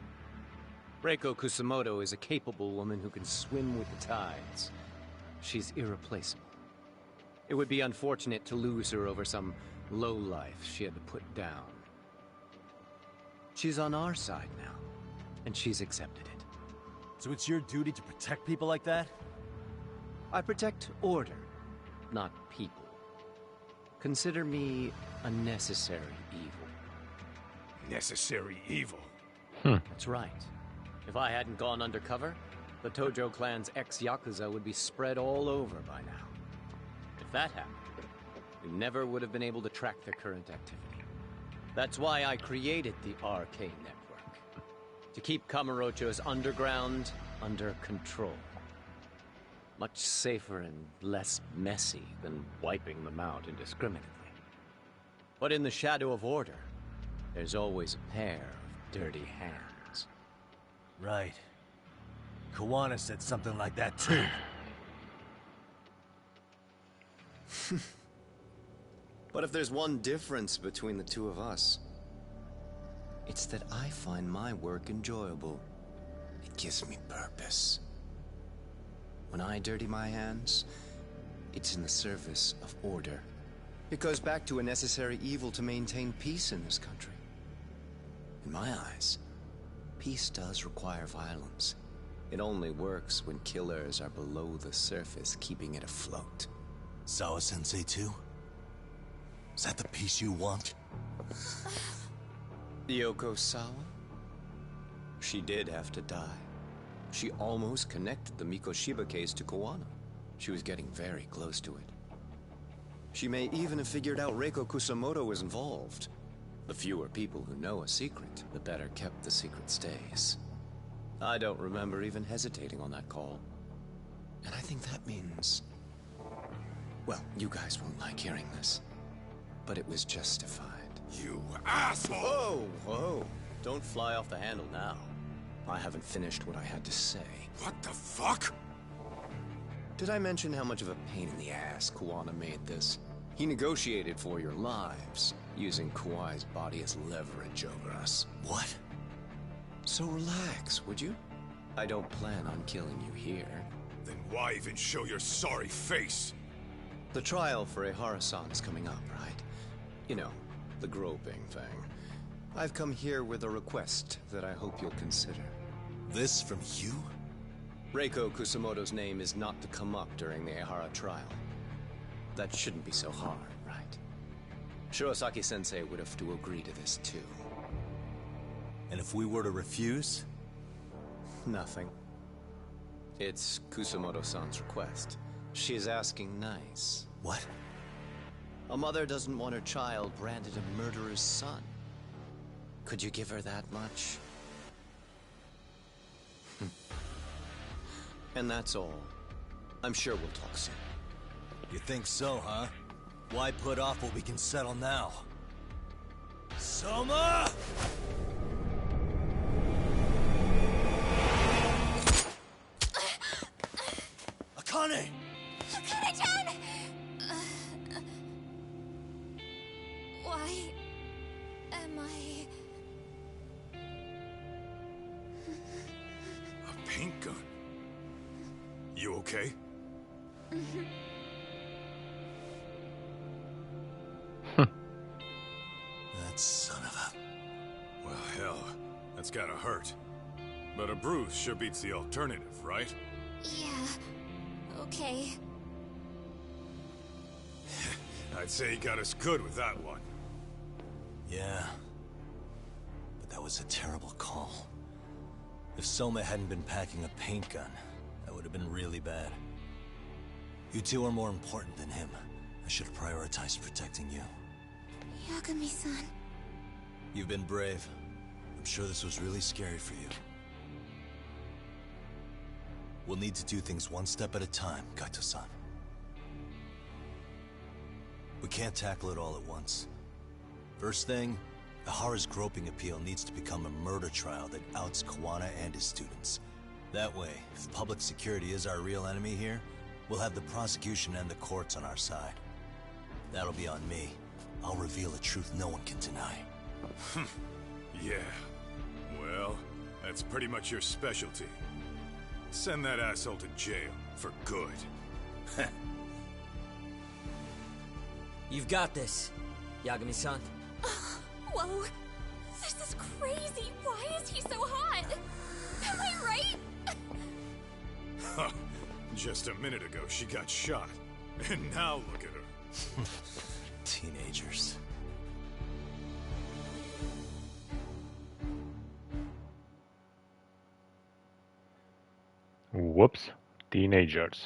Reiko Kusamoto is a capable woman who can swim with the tides. She's irreplaceable. It would be unfortunate to lose her over some lowlife she had to put down. She's on our side now, and she's accepted it. So it's your duty to protect people like that? I protect order, not people. Consider me a necessary evil. Necessary evil? That's right. If I hadn't gone undercover, the Tojo clan's ex-Yakuza would be spread all over by now. If that happened, we never would have been able to track their current activity. That's why I created the RK network. To keep Kamurocho's underground under control. Much safer and less messy than wiping them out indiscriminately. But in the shadow of order, there's always a pair of dirty hands. Right. Kuwana said something like that too. But if there's one difference between the two of us, it's that I find my work enjoyable. It gives me purpose. When I dirty my hands, it's in the service of order. It goes back to a necessary evil to maintain peace in this country. In my eyes, peace does require violence. It only works when killers are below the surface, keeping it afloat. Sawa-sensei too? Is that the peace you want? Yoko-sawa? She did have to die. She almost connected the Mikoshiba case to Koano. She was getting very close to it. She may even have figured out Reiko Kusamoto was involved. The fewer people who know a secret, the better kept the secret stays. I don't remember even hesitating on that call. And I think that means... Well, you guys won't like hearing this, but it was justified. You asshole! Whoa, whoa. Don't fly off the handle now. I haven't finished what I had to say. What the fuck? Did I mention how much of a pain in the ass Kuwana made this? He negotiated for your lives, using Kauai's body as leverage over us. What? So relax, would you? I don't plan on killing you here. Then why even show your sorry face? The trial for Ehara-san is coming up, right? You know, the groping thing. I've come here with a request that I hope you'll consider. This from you? Reiko Kusamoto's name is not to come up during the Ehara trial. That shouldn't be so hard, right? Shirosaki-sensei would have to agree to this too. And if we were to refuse? Nothing. It's Kusamoto-san's request. She is asking nice. What? A mother doesn't want her child branded a murderer's son. Could you give her that much? And that's all. I'm sure we'll talk soon. You think so, huh? Why put off what we can settle now? Soma! Akane! Akane-chan! Why am I... A paint gun? You okay? That son of a... Well, hell, that's gotta hurt. But a bruise sure beats the alternative, right? Yeah. Okay. I'd say he got us good with that one. Yeah. But that was a terrible call. If Soma hadn't been packing a paint gun, that would have been really bad. You two are more important than him. I should have prioritized protecting you. Yagami-san. You've been brave. I'm sure this was really scary for you. We'll need to do things one step at a time, Kaito-san. We can't tackle it all at once. First thing, Ehara's groping appeal needs to become a murder trial that outs Kawana and his students. That way, if public security is our real enemy here, we'll have the prosecution and the courts on our side. That'll be on me. I'll reveal a truth no one can deny. Yeah. Well, that's pretty much your specialty. Send that asshole to jail, for good. You've got this, Yagami-san. Whoa. This is crazy. Why is he so hot? Am I right? Just a minute ago, she got shot. And now look at her. Teenagers. Whoops, teenagers.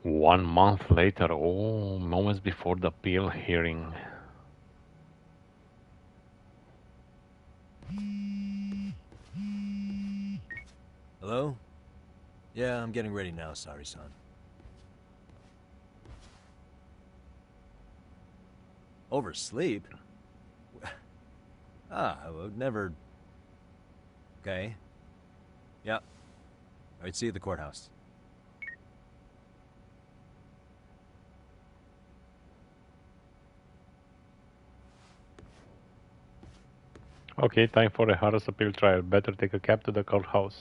1 month later, oh, moments before the appeal hearing. Hello? Yeah, I'm getting ready now, Saori-san. Oversleep? I would never... Okay. Yeah. Alright, see you at the courthouse. Okay, time for Ehara's appeal trial. Better take a cab to the courthouse.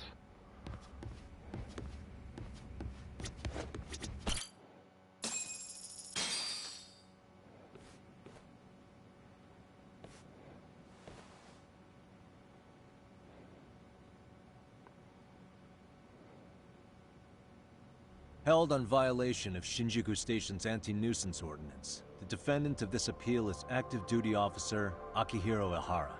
Held on violation of Shinjuku Station's anti-nuisance ordinance, the defendant of this appeal is active duty officer Akihiro Ehara.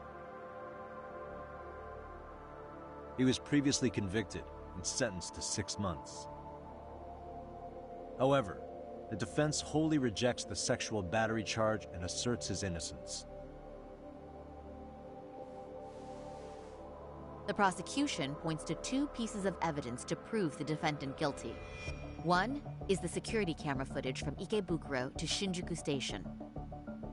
He was previously convicted and sentenced to 6 months. However, the defense wholly rejects the sexual battery charge and asserts his innocence. The prosecution points to 2 pieces of evidence to prove the defendant guilty. One is the security camera footage from Ikebukuro to Shinjuku Station.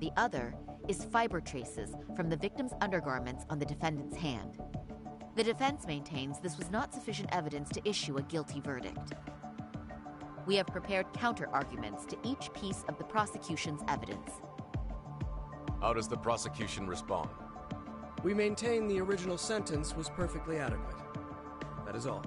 The other is fiber traces from the victim's undergarments on the defendant's hand. The defense maintains this was not sufficient evidence to issue a guilty verdict. We have prepared counter-arguments to each piece of the prosecution's evidence. How does the prosecution respond? We maintain the original sentence was perfectly adequate. That is all.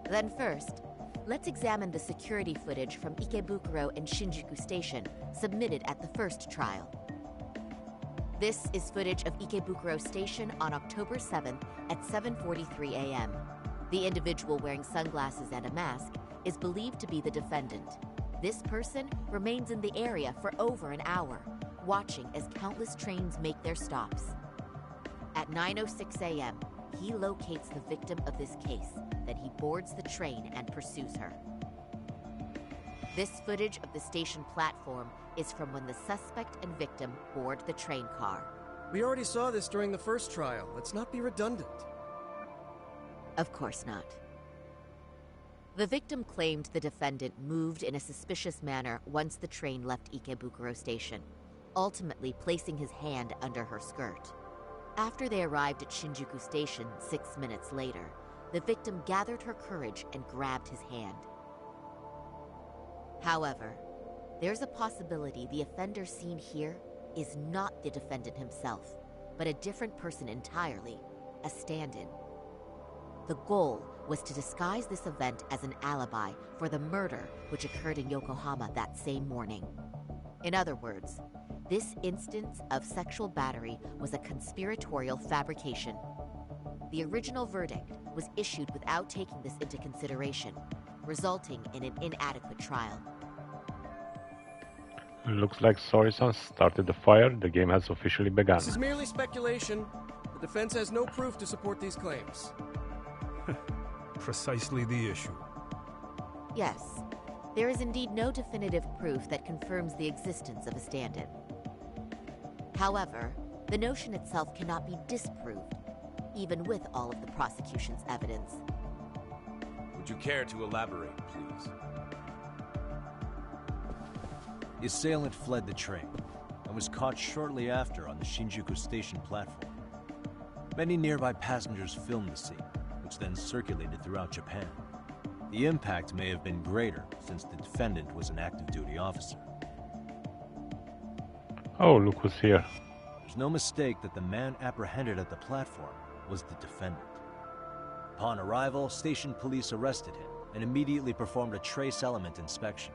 Then first, let's examine the security footage from Ikebukuro and Shinjuku Station submitted at the first trial. This is footage of Ikebukuro Station on October 7th at 7:43 a.m. The individual wearing sunglasses and a mask is believed to be the defendant. This person remains in the area for over an hour, watching as countless trains make their stops. At 9:06 a.m., he locates the victim of this case, then he boards the train and pursues her. This footage of the station platform is from when the suspect and victim board the train car. We already saw this during the first trial. Let's not be redundant. Of course not. The victim claimed the defendant moved in a suspicious manner once the train left Ikebukuro Station, ultimately placing his hand under her skirt. After they arrived at Shinjuku Station 6 minutes later, the victim gathered her courage and grabbed his hand. However, there's a possibility the offender seen here is not the defendant himself, but a different person entirely, a stand-in. The goal was to disguise this event as an alibi for the murder which occurred in Yokohama that same morning. In other words, this instance of sexual battery was a conspiratorial fabrication. The original verdict was issued without taking this into consideration, resulting in an inadequate trial. Looks like Saori-san started the fire. The game has officially begun. This is merely speculation. The defense has no proof to support these claims. Precisely the issue. Yes, there is indeed no definitive proof that confirms the existence of a stand-in. However, the notion itself cannot be disproved, even with all of the prosecution's evidence. Would you care to elaborate, please? The assailant fled the train and was caught shortly after on the Shinjuku Station platform. Many nearby passengers filmed the scene, which then circulated throughout Japan. The impact may have been greater since the defendant was an active duty officer. Oh, look who's here. There's no mistake that the man apprehended at the platform was the defendant. Upon arrival, station police arrested him and immediately performed a trace element inspection.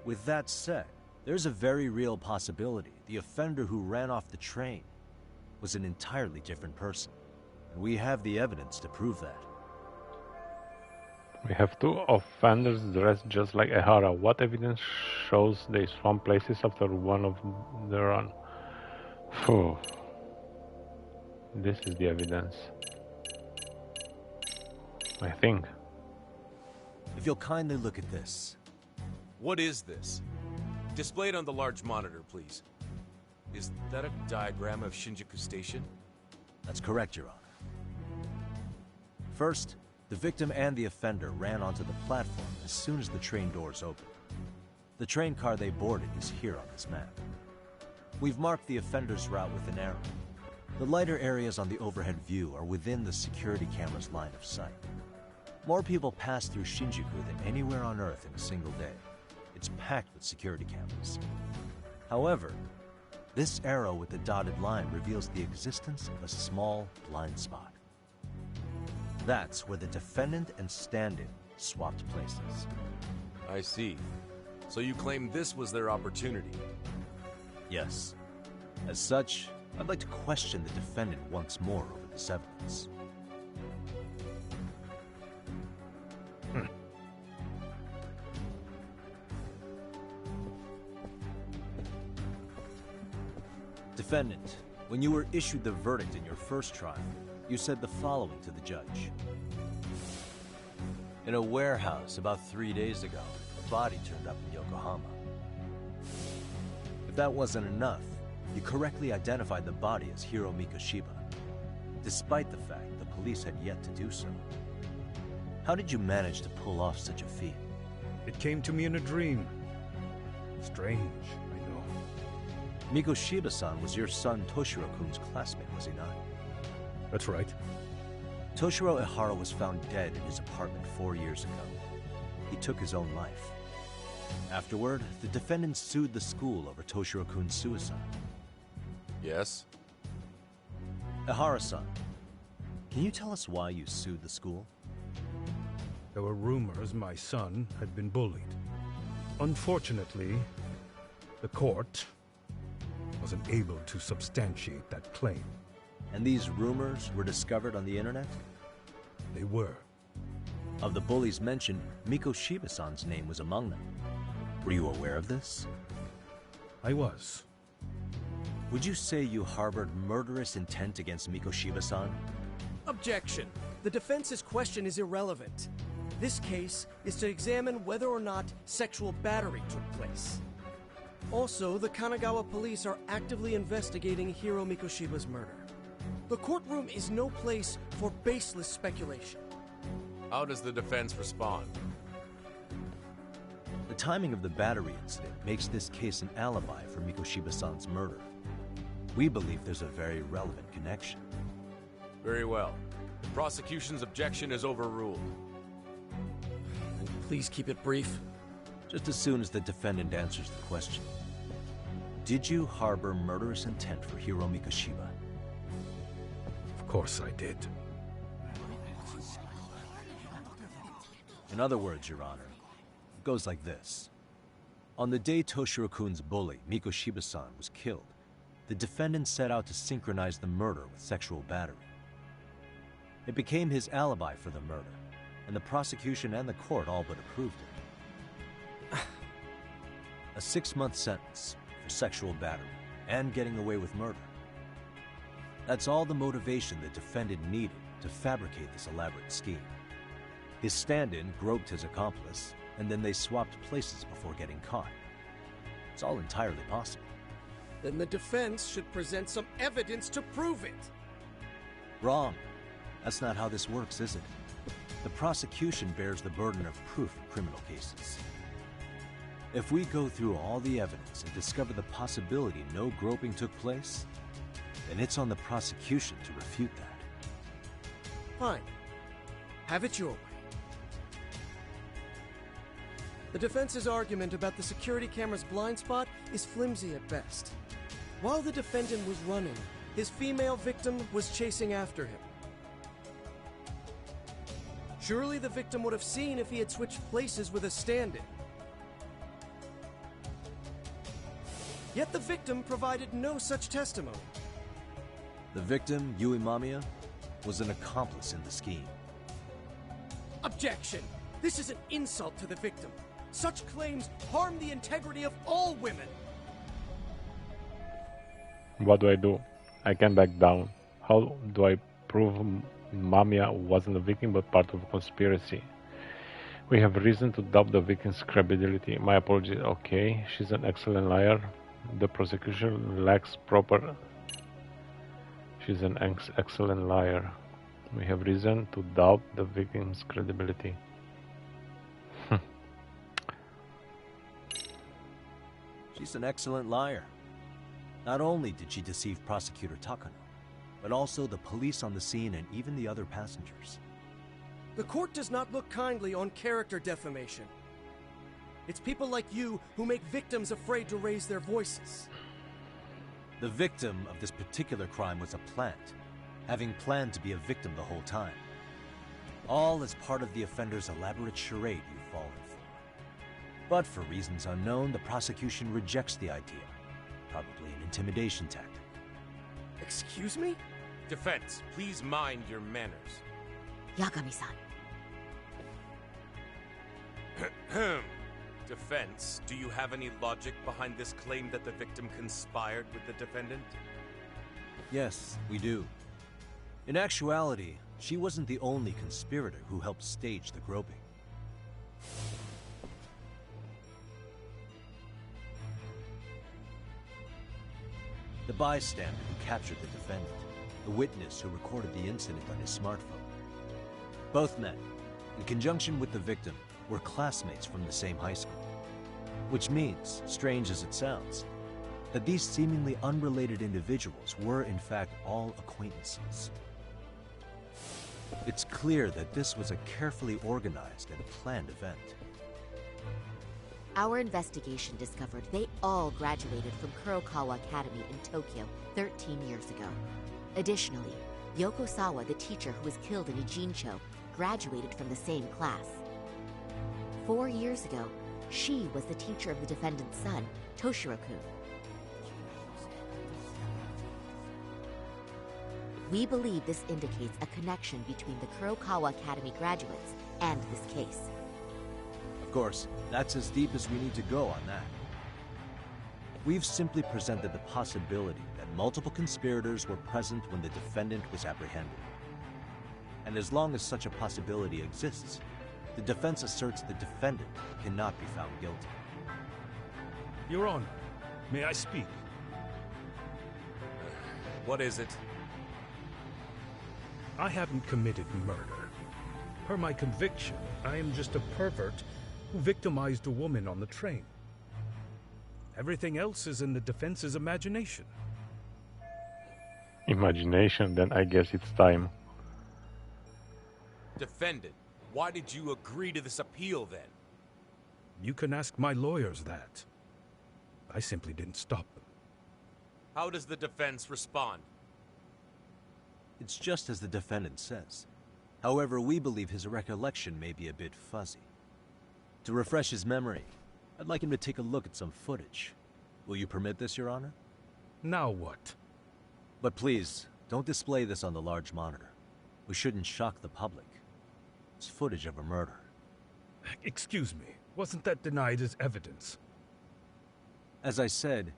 With that said, there's a very real possibility the offender who ran off the train was an entirely different person, and we have the evidence to prove that. We have 2 offenders dressed just like Ehara. What evidence shows they swam places after one of the run? Phew. This is the evidence, I think. If you'll kindly look at this. What is this? Displayed on the large monitor, please. Is that a diagram of Shinjuku Station? That's correct, Your Honor. First, the victim and the offender ran onto the platform as soon as the train doors opened. The train car they boarded is here on this map. We've marked the offender's route with an arrow. The lighter areas on the overhead view are within the security camera's line of sight. More people pass through Shinjuku than anywhere on Earth in a single day. It's packed with security cameras. However, this arrow with the dotted line reveals the existence of a small blind spot. That's where the defendant and stand-in swapped places. I see. So you claim this was their opportunity? Yes. As such, I'd like to question the defendant once more over this evidence. Defendant, when you were issued the verdict in your first trial, you said the following to the judge. In a warehouse about 3 days ago, a body turned up in Yokohama. If that wasn't enough, you correctly identified the body as Hiro Mikoshiba, despite the fact the police had yet to do so. How did you manage to pull off such a feat? It came to me in a dream. Strange, I know. Mikoshiba-san was your son Toshiro-kun's classmate, was he not? That's right. Toshiro Ehara was found dead in his apartment 4 years ago. He took his own life. Afterward, the defendant sued the school over Toshiro-kun's suicide. Yes? Ehara-san, can you tell us why you sued the school? There were rumors my son had been bullied. Unfortunately, the court wasn't able to substantiate that claim. And these rumors were discovered on the internet? They were. Of the bullies mentioned, Mikoshiba-san's name was among them. Were you aware of this? I was. Would you say you harbored murderous intent against Mikoshiba-san? Objection. The defense's question is irrelevant. This case is to examine whether or not sexual battery took place. Also, the Kanagawa police are actively investigating Hiro Mikoshiba's murder. The courtroom is no place for baseless speculation. How does the defense respond? The timing of the battery incident makes this case an alibi for Mikoshiba-san's murder. We believe there's a very relevant connection. Very well. The prosecution's objection is overruled. And please keep it brief. Just as soon as the defendant answers the question. Did you harbor murderous intent for Hiro Mikoshiba? Of course I did. In other words, Your Honor, it goes like this. On the day Toshiro-kun's bully, Mikoshiba-san, was killed, the defendant set out to synchronize the murder with sexual battery. It became his alibi for the murder, and the prosecution and the court all but approved it. A 6-month sentence for sexual battery and getting away with murder. That's all the motivation the defendant needed to fabricate this elaborate scheme. His stand-in groped his accomplice, and then they swapped places before getting caught. It's all entirely possible. Then the defense should present some evidence to prove it. Wrong. That's not how this works, is it? The prosecution bears the burden of proof in criminal cases. If we go through all the evidence and discover the possibility no groping took place, then it's on the prosecution to refute that. Fine. Have it your way. The defense's argument about the security camera's blind spot is flimsy at best. While the defendant was running, his female victim was chasing after him. Surely the victim would have seen if he had switched places with a stand-in. Yet the victim provided no such testimony. The victim, Yui Mamiya, was an accomplice in the scheme. Objection! This is an insult to the victim. Such claims harm the integrity of all women. What do? I can back down. How do I prove Mamiya wasn't a victim but part of a conspiracy? We have reason to doubt the victim's credibility. My apologies. Okay, she's an excellent liar. The prosecution lacks proper... She's an excellent liar. We have reason to doubt the victim's credibility. She's an excellent liar. Not only did she deceive Prosecutor Takano, but also the police on the scene and even the other passengers. The court does not look kindly on character defamation. It's people like you who make victims afraid to raise their voices. The victim of this particular crime was a plant, having planned to be a victim the whole time. All as part of the offender's elaborate charade you've fallen for. But for reasons unknown, the prosecution rejects the idea. Probably an intimidation tactic. Excuse me? Defense, please mind your manners. Yagami-san. Defense, do you have any logic behind this claim that the victim conspired with the defendant? Yes, we do. In actuality, she wasn't the only conspirator who helped stage the groping. The bystander who captured the defendant, the witness who recorded the incident on his smartphone. Both men, in conjunction with the victim, were classmates from the same high school. Which means, strange as it sounds, that these seemingly unrelated individuals were in fact all acquaintances. It's clear that this was a carefully organized and planned event. Our investigation discovered they all graduated from Kurokawa Academy in Tokyo 13 years ago. Additionally, Yoko Sawa, the teacher who was killed in a jean show, graduated from the same class. 4 years ago, she was the teacher of the defendant's son, Toshiro-kun. We believe this indicates a connection between the Kurokawa Academy graduates and this case. Of course, that's as deep as we need to go on that. We've simply presented the possibility that multiple conspirators were present when the defendant was apprehended. And as long as such a possibility exists, the defense asserts the defendant cannot be found guilty. Your Honor, may I speak? What is it? I haven't committed murder. Per my conviction, I am just a pervert who victimized a woman on the train. Everything else is in the defense's imagination. Imagination, then I guess it's time. Defendant, why did you agree to this appeal then? You can ask my lawyers that. I simply didn't stop them. How does the defense respond? It's just as the defendant says. However, we believe his recollection may be a bit fuzzy. To refresh his memory, I'd like him to take a look at some footage. Will you permit this, Your Honor? Now what? But please, don't display this on the large monitor. We shouldn't shock the public. It's footage of a murder. Excuse me, wasn't that denied as evidence? As I said,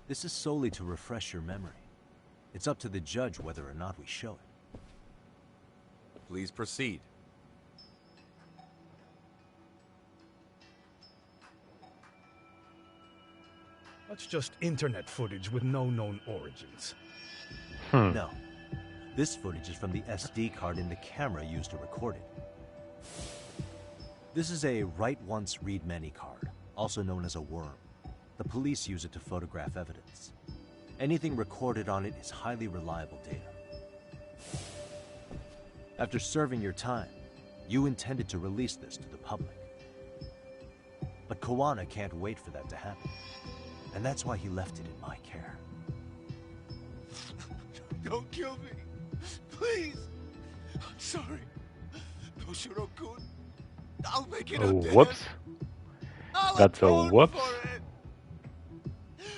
this is solely to refresh your memory. It's up to the judge whether or not we show it. Please proceed. That's just internet footage with no known origins. No. This footage is from the SD card in the camera used to record it. This is a write once, read many card, also known as a worm. The police use it to photograph evidence. Anything recorded on it is highly reliable data. After serving your time, you intended to release this to the public. But Kawana can't wait for that to happen. And that's why he left it in my care. Don't kill me. Please. I'm sorry. Toshiro-kun. I'll make it up to Whoops. him. That's a whoops.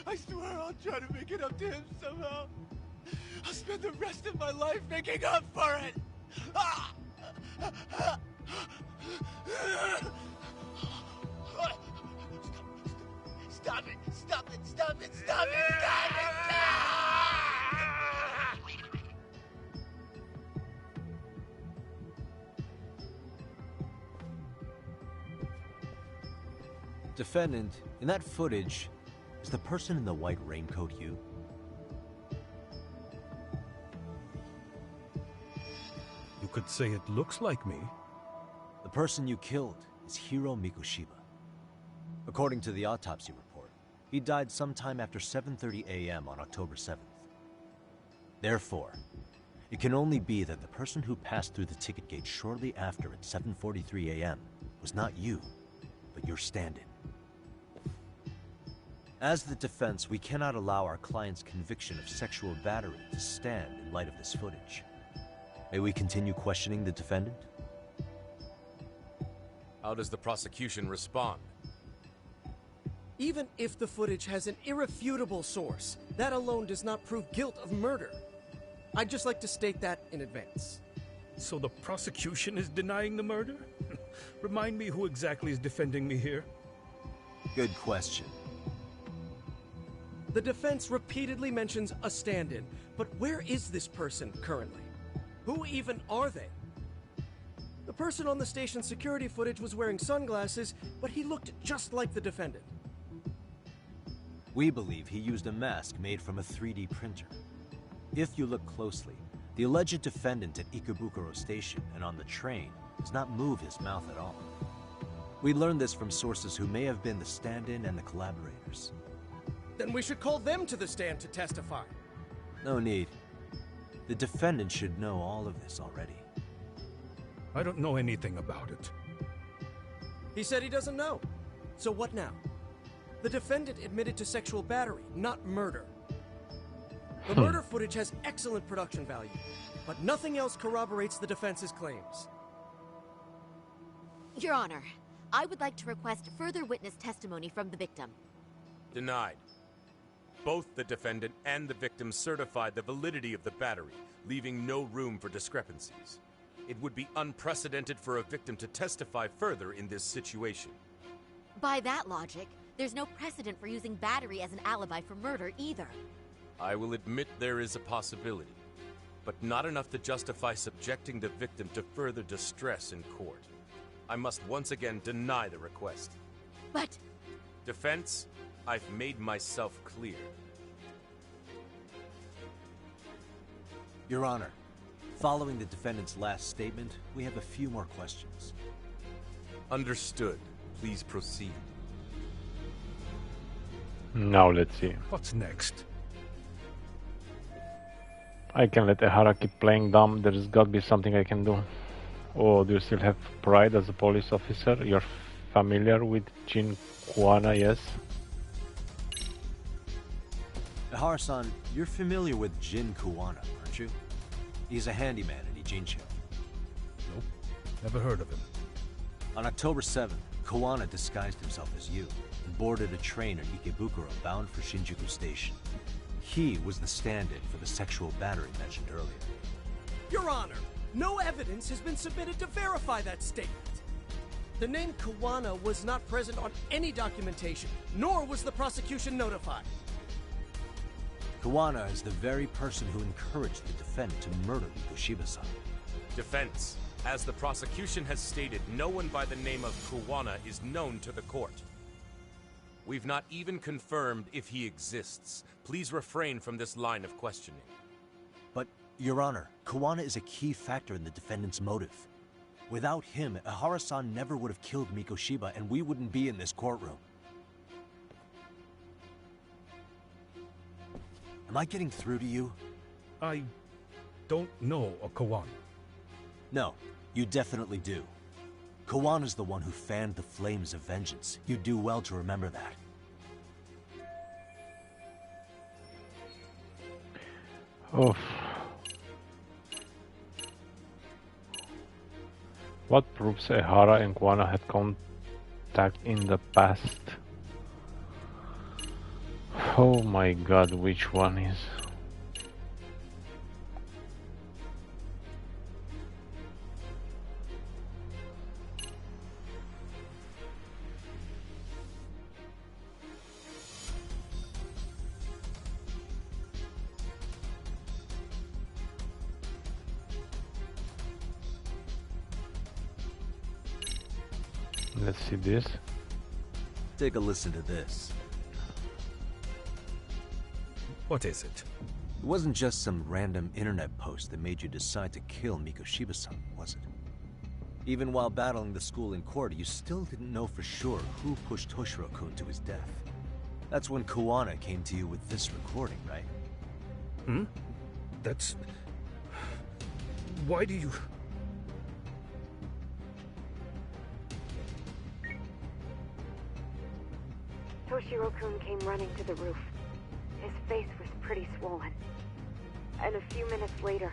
I swear I'll try to make it up to him somehow. I'll spend the rest of my life making up for it. Stop it! Stop it! Stop it! Stop it! Stop it! Defendant, in that footage, is the person in the white raincoat you? You could say it looks like me. The person you killed is Hiro Mikoshiba. According to the autopsy report, he died sometime after 7:30 a.m. on October 7th. Therefore, it can only be that the person who passed through the ticket gate shortly after at 7:43 a.m. was not you, but your stand-in. As the defense, we cannot allow our client's conviction of sexual battery to stand in light of this footage. May we continue questioning the defendant? How does the prosecution respond? Even if the footage has an irrefutable source, that alone does not prove guilt of murder. I'd just like to state that in advance. So the prosecution is denying the murder? Remind me who exactly is defending me here? Good question. The defense repeatedly mentions a stand-in, but where is this person currently? Who even are they? The person on the station's security footage was wearing sunglasses, but he looked just like the defendant. We believe he used a mask made from a 3D printer. If you look closely, the alleged defendant at Ikebukuro Station and on the train does not move his mouth at all. We learned this from sources who may have been the stand-in and the collaborators. Then we should call them to the stand to testify. No need. The defendant should know all of this already. I don't know anything about it. He said he doesn't know. So what now? The defendant admitted to sexual battery, not murder. The murder footage has excellent production value, but nothing else corroborates the defense's claims. Your Honor, I would like to request further witness testimony from the victim. Denied. Both the defendant and the victim certified the validity of the battery, leaving no room for discrepancies. It would be unprecedented for a victim to testify further in this situation. By that logic, there's no precedent for using battery as an alibi for murder either. I will admit there is a possibility, but not enough to justify subjecting the victim to further distress in court. I must once again deny the request. But... Defense, I've made myself clear. Your Honor, following the defendant's last statement, we have a few more questions. Understood. Please proceed. Now let's see. What's next? I can let Ehara keep playing dumb. There's got to be something I can do. Oh, do you still have pride as a police officer? You're familiar with Jin Kuwana, yes? Ehara-san, you're familiar with Jin Kuwana, aren't you? He's a handyman in Ijincho. Nope, never heard of him. On October 7th, Kuwana disguised himself as you and boarded a train in Ikebukuro bound for Shinjuku Station. He was the stand-in for the sexual battery mentioned earlier. Your Honor, no evidence has been submitted to verify that statement. The name Kuwana was not present on any documentation, nor was the prosecution notified. Kuwana is the very person who encouraged the defendant to murder Mikoshiba-san. Defense, as the prosecution has stated, no one by the name of Kuwana is known to the court. We've not even confirmed if he exists. Please refrain from this line of questioning. But, Your Honor, Kuwana is a key factor in the defendant's motive. Without him, Ehara-san never would have killed Mikoshiba, and we wouldn't be in this courtroom. Am I getting through to you? I don't know a Kuwana. No, you definitely do. Kawana's the one who fanned the flames of vengeance. You do well to remember that. Oof. What proves Ehara and Kuwana had contact in the past? Oh my god, which one is? Let's see this. Take a listen to this. What is it? It wasn't just some random internet post that made you decide to kill Mikoshiba-san, was it? Even while battling the school in court, you still didn't know for sure who pushed Toshiro-kun to his death. That's when Kuwana came to you with this recording, right? Hmm? That's... Why do you... Toshiro-kun came running to the roof. His face was pretty swollen. And a few minutes later,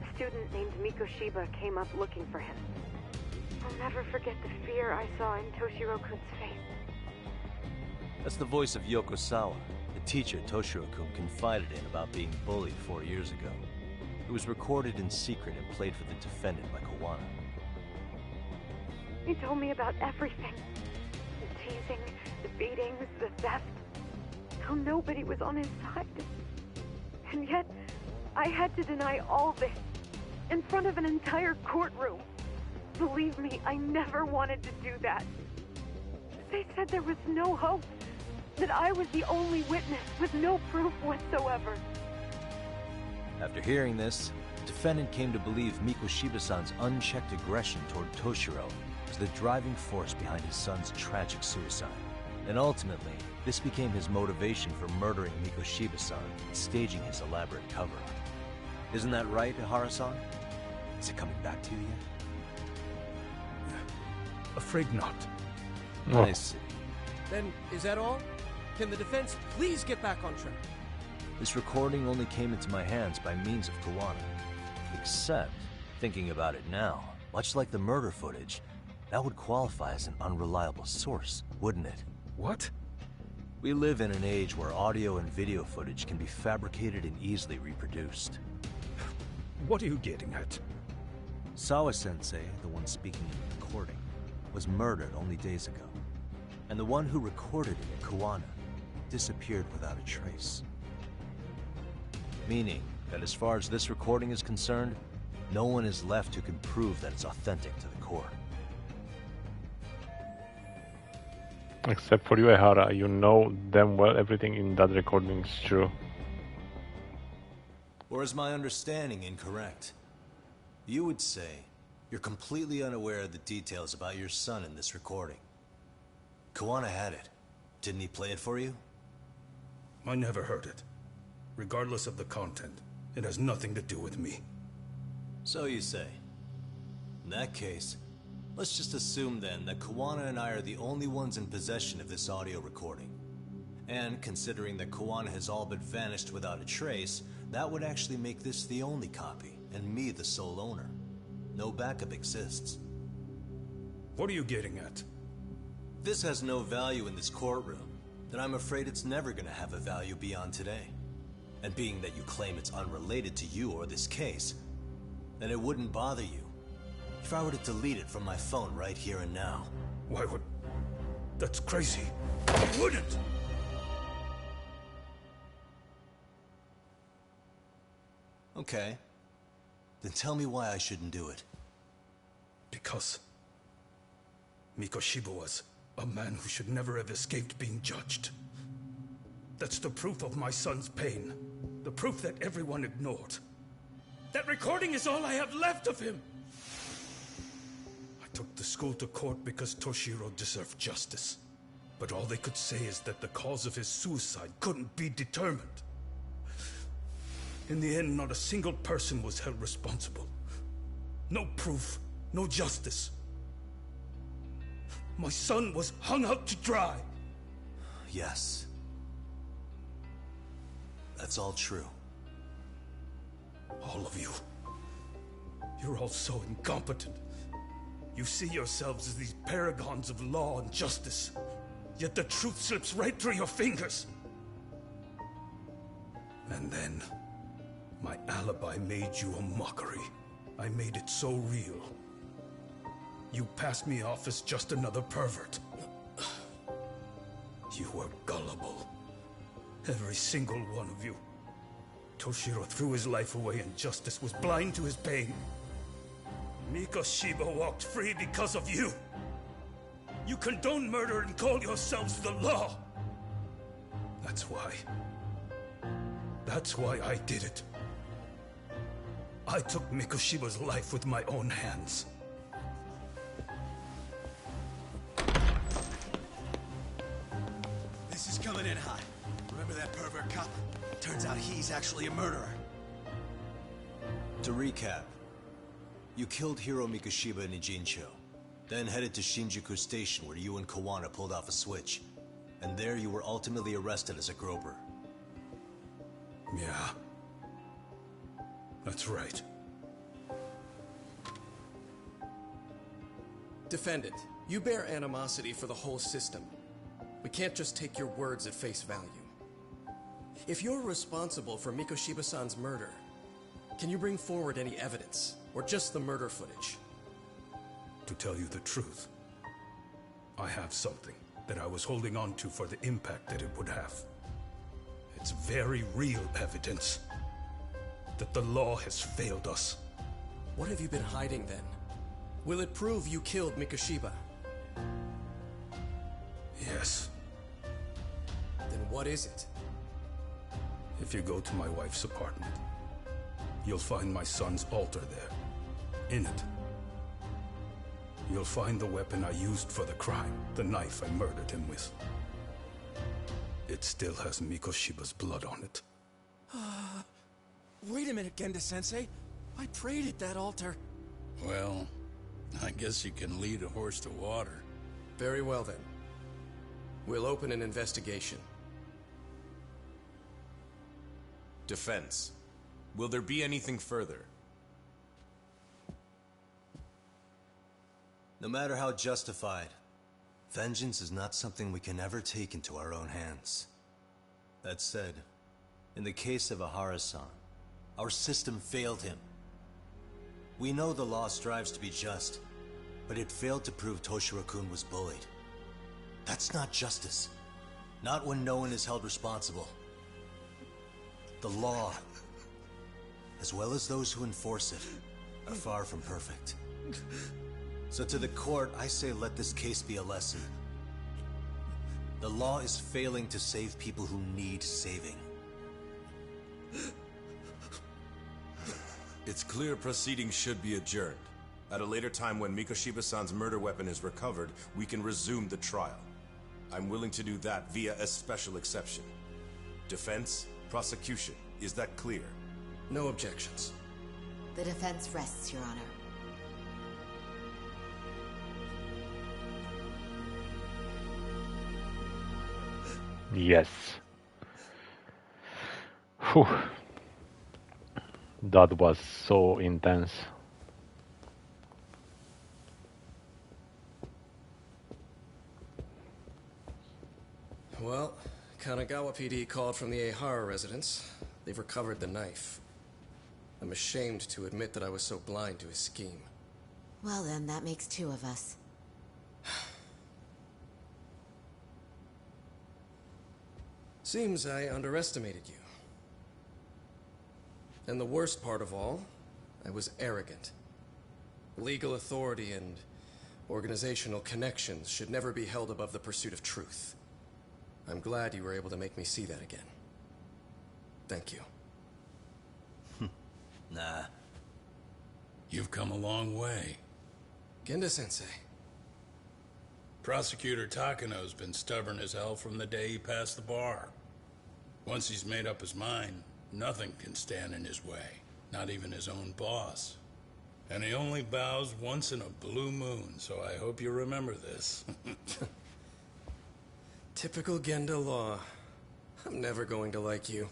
a student named Mikoshiba came up looking for him. I'll never forget the fear I saw in Toshiro-kun's face. That's the voice of Yokosawa, the teacher Toshiro-kun confided in about being bullied 4 years ago. It was recorded in secret and played for the defendant by Kuwana. He told me about everything. The teasing, the beatings, the theft. how nobody was on his side. And yet, I had to deny all this in front of an entire courtroom. Believe me, I never wanted to do that. They said there was no hope, that I was the only witness with no proof whatsoever. After hearing this, the defendant came to believe Mikoshiba-san's unchecked aggression toward Toshiro was the driving force behind his son's tragic suicide. And ultimately, this became his motivation for murdering Mikoshiba-san and staging his elaborate cover-up. Isn't that right, Ehara-san? Is it coming back to you yet? Afraid not. I see. Then, is that all? Can the defense please get back on track? This recording only came into my hands by means of Kawana. Except, thinking about it now, much like the murder footage, that would qualify as an unreliable source, wouldn't it? What? We live in an age where audio and video footage can be fabricated and easily reproduced. What are you getting at? Sawa-sensei, the one speaking in the recording, was murdered only days ago. And the one who recorded it, Kawana, disappeared without a trace. Meaning that as far as this recording is concerned, no one is left who can prove that it's authentic to the core. Except for you, Ehara, you know damn well everything in that recording is true. Or is my understanding incorrect? You would say you're completely unaware of the details about your son in this recording. Kawana had it. Didn't he play it for you? I never heard it. Regardless of the content, it has nothing to do with me. So you say. In that case, let's just assume then that Kawana and I are the only ones in possession of this audio recording. And considering that Kawana has all but vanished without a trace, that would actually make this the only copy, and me the sole owner. No backup exists. What are you getting at? This has no value in this courtroom, then I'm afraid it's never gonna have a value beyond today. And being that you claim it's unrelated to you or this case, then it wouldn't bother you if I were to delete it from my phone right here and now. Why would... That's crazy. I wouldn't! Okay. Then tell me why I shouldn't do it. Because Mikoshiba was a man who should never have escaped being judged. That's the proof of my son's pain. The proof that everyone ignored. That recording is all I have left of him! I took the school to court because Toshiro deserved justice. But all they could say is that the cause of his suicide couldn't be determined. In the end, not a single person was held responsible. No proof, no justice. My son was hung out to dry. Yes. That's all true. All of you. You're all so incompetent. You see yourselves as these paragons of law and justice. Yet the truth slips right through your fingers. And then, my alibi made you a mockery. I made it so real. You passed me off as just another pervert. You were gullible. Every single one of you. Toshiro threw his life away and justice was blind to his pain. Mikoshiba walked free because of you. You condone murder and call yourselves the law. That's why. That's why I did it. I took Mikoshiba's life with my own hands. This is coming in hot. Remember that pervert cop? Turns out he's actually a murderer. To recap, you killed Hiro Mikoshiba in Ijincho, then headed to Shinjuku Station where you and Kawana pulled off a switch. And there you were ultimately arrested as a groper. Yeah. That's right. Defendant, you bear animosity for the whole system. We can't just take your words at face value. If you're responsible for Mikoshiba-san's murder, can you bring forward any evidence, or just the murder footage? To tell you the truth, I have something that I was holding on to for the impact that it would have. It's very real evidence that the law has failed us. What have you been hiding then? Will it prove you killed Mikoshiba? Yes. Then what is it? If you go to my wife's apartment, you'll find my son's altar there. In it, you'll find the weapon I used for the crime, the knife I murdered him with. It still has Mikoshiba's blood on it. Wait a minute, Genda-sensei. I prayed at that altar. Well, I guess you can lead a horse to water. Very well then. We'll open an investigation. Defense. Will there be anything further? No matter how justified, vengeance is not something we can ever take into our own hands. That said, in the case of Ehara-san, our system failed him. We know the law strives to be just, but it failed to prove Toshiro-kun was bullied. That's not justice. Not when no one is held responsible. The law, as well as those who enforce it, are far from perfect. So to the court, I say let this case be a lesson. The law is failing to save people who need saving. It's clear proceedings should be adjourned. At a later time when Mikoshiba-san's murder weapon is recovered, we can resume the trial. I'm willing to do that via a special exception. Defense, prosecution, is that clear? No objections. The defense rests, Your Honor. Yes. Whew. That was so intense. Well, Kanagawa PD called from the Ehara residence. They've recovered the knife. I'm ashamed to admit that I was so blind to his scheme. Well then, that makes two of us. Seems I underestimated you. And the worst part of all, I was arrogant. Legal authority and organizational connections should never be held above the pursuit of truth. I'm glad you were able to make me see that again. Thank you. Nah. You've come a long way. Genda-sensei. Prosecutor Takano's been stubborn as hell from the day he passed the bar. Once he's made up his mind, nothing can stand in his way, not even his own boss. And he only bows once in a blue moon, so I hope you remember this. Typical Genda law. I'm never going to like you.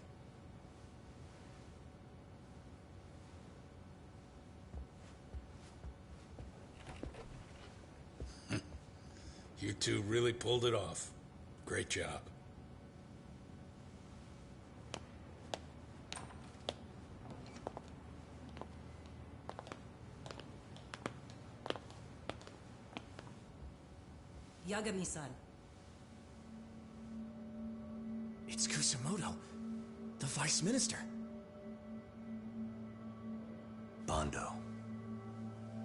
You two really pulled it off. Great job. Yagami-san. It's Kusumoto, the Vice Minister. Bondo.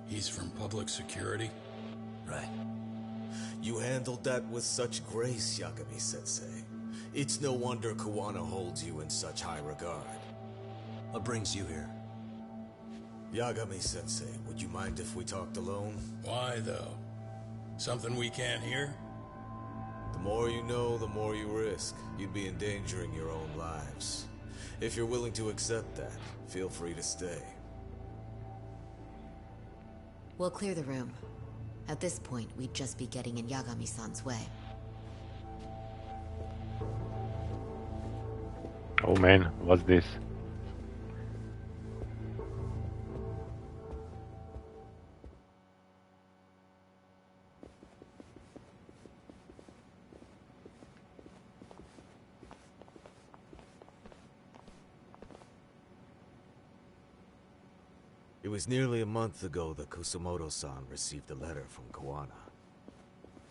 He's from public security? Right. You handled that with such grace, Yagami-sensei. It's no wonder Kawana holds you in such high regard. What brings you here? Yagami-sensei, would you mind if we talked alone? Why, though? Something we can't hear? The more you know, the more you risk. You'd be endangering your own lives. If you're willing to accept that, feel free to stay. We'll clear the room. At this point, we'd just be getting in Yagami-san's way. Oh man, what's this? It was nearly a month ago that Kusumoto-san received a letter from Kawana.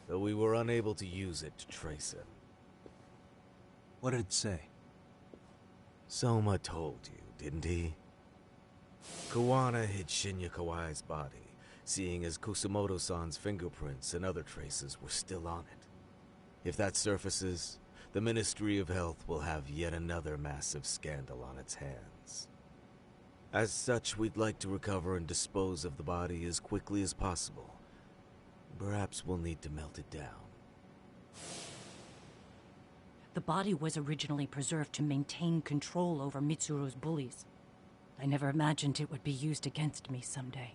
Though we were unable to use it to trace him. What did it say? Soma told you, didn't he? Kawana hid Shinya Kawai's body, seeing as Kusumoto-san's fingerprints and other traces were still on it. If that surfaces, the Ministry of Health will have yet another massive scandal on its hands. As such, we'd like to recover and dispose of the body as quickly as possible. Perhaps we'll need to melt it down. The body was originally preserved to maintain control over Mitsuru's bullies. I never imagined it would be used against me someday.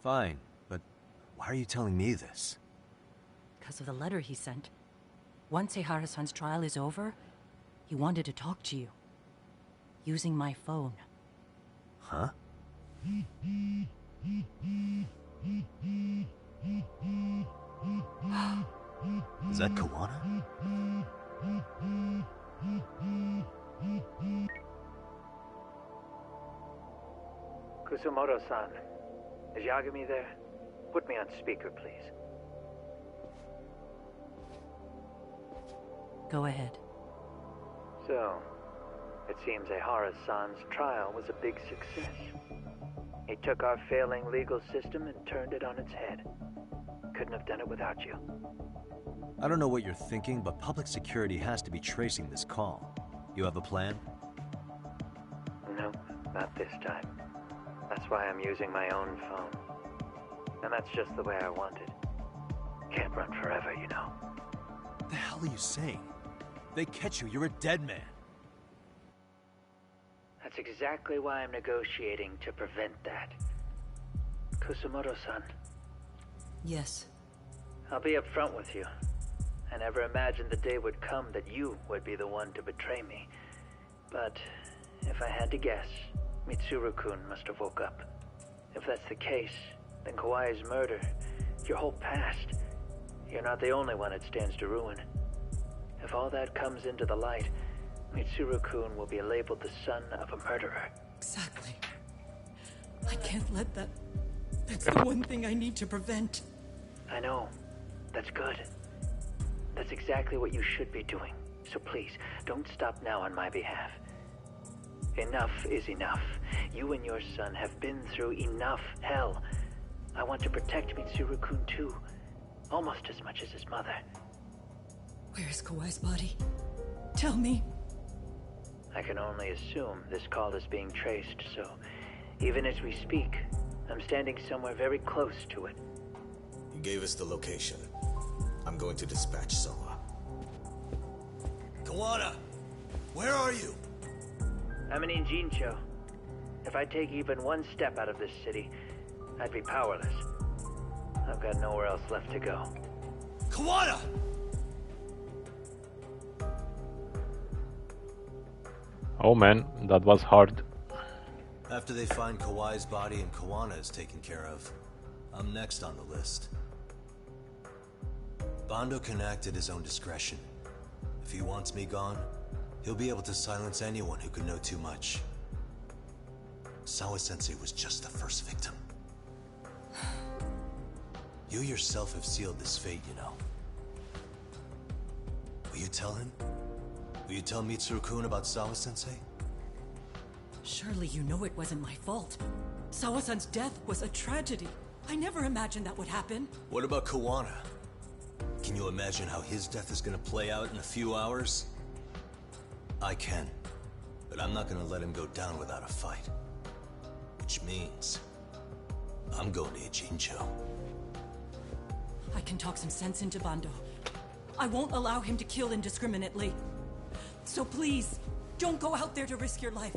Fine, but why are you telling me this? Because of the letter he sent. Once Ehara-san's trial is over, he wanted to talk to you. Using my phone. Huh? Is that Kawana? Kusumoto-san, is Yagami there? Put me on speaker, please. Go ahead. So, it seems Ehara-san's trial was a big success. He took our failing legal system and turned it on its head. Couldn't have done it without you. I don't know what you're thinking, but public security has to be tracing this call. You have a plan? Nope, not this time. That's why I'm using my own phone. And that's just the way I want it. Can't run forever, you know. What the hell are you saying? If they catch you, you're a dead man. That's exactly why I'm negotiating to prevent that. Kusumoto-san. Yes. I'll be upfront with you. I never imagined the day would come that you would be the one to betray me. But if I had to guess, Mitsuru-kun must have woke up. If that's the case, then Kawai's murder, your whole past, you're not the only one it stands to ruin. If all that comes into the light, Mitsuru-kun will be labeled the son of a murderer. Exactly. I can't let that... That's the one thing I need to prevent. I know. That's good. That's exactly what you should be doing. So please, don't stop now on my behalf. Enough is enough. You and your son have been through enough hell. I want to protect Mitsuru-kun too. Almost as much as his mother. Where is Kawai's body? Tell me. I can only assume this call is being traced, so even as we speak, I'm standing somewhere very close to it. You gave us the location. I'm going to dispatch Soma. Kawana! Where are you? I'm in Injincho. If I take even one step out of this city, I'd be powerless. I've got nowhere else left to go. Kawana! Oh man, that was hard. After they find Kawai's body and Kawana is taken care of, I'm next on the list. Bando can act at his own discretion. If he wants me gone, he'll be able to silence anyone who could know too much. Sawa-sensei was just the first victim. You yourself have sealed this fate, you know. Will you tell him? Will you tell Mitsuru-kun about Sawa-sensei? Surely you know it wasn't my fault. Sawa-san's death was a tragedy. I never imagined that would happen. What about Kawana? Can you imagine how his death is gonna play out in a few hours? I can, but I'm not gonna let him go down without a fight. Which means, I'm going to Ijincho. I can talk some sense into Bando. I won't allow him to kill indiscriminately. So please, don't go out there to risk your life.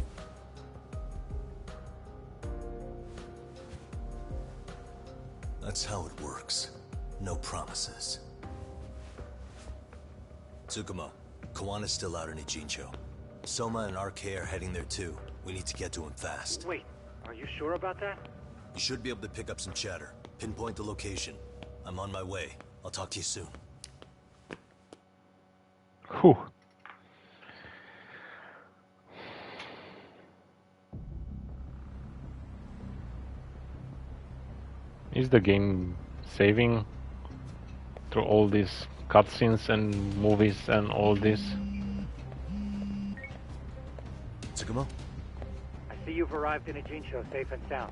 That's how it works. No promises. Tsukumo, Kawana's still out in Ijincho. Soma and RK are heading there too. We need to get to him fast. Wait, are you sure about that? You should be able to pick up some chatter. Pinpoint the location. I'm on my way. I'll talk to you soon. Whew. Is the game saving through all these cutscenes and movies and all this? Tsukumo? I see you've arrived in Ijincho safe and sound.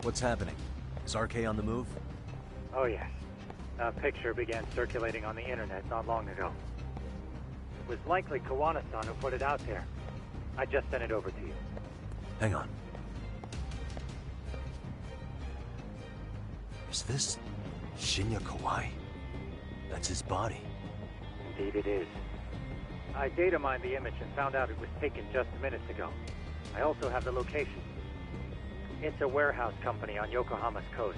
What's happening? Is RK on the move? Oh yes. A picture began circulating on the internet not long ago. It was likely Kawana-san who put it out there. I just sent it over to you. Hang on. Is this Shinya Kawai? That's his body. Indeed it is. I data mined the image and found out it was taken just minutes ago. I also have the location. It's a warehouse company on Yokohama's coast.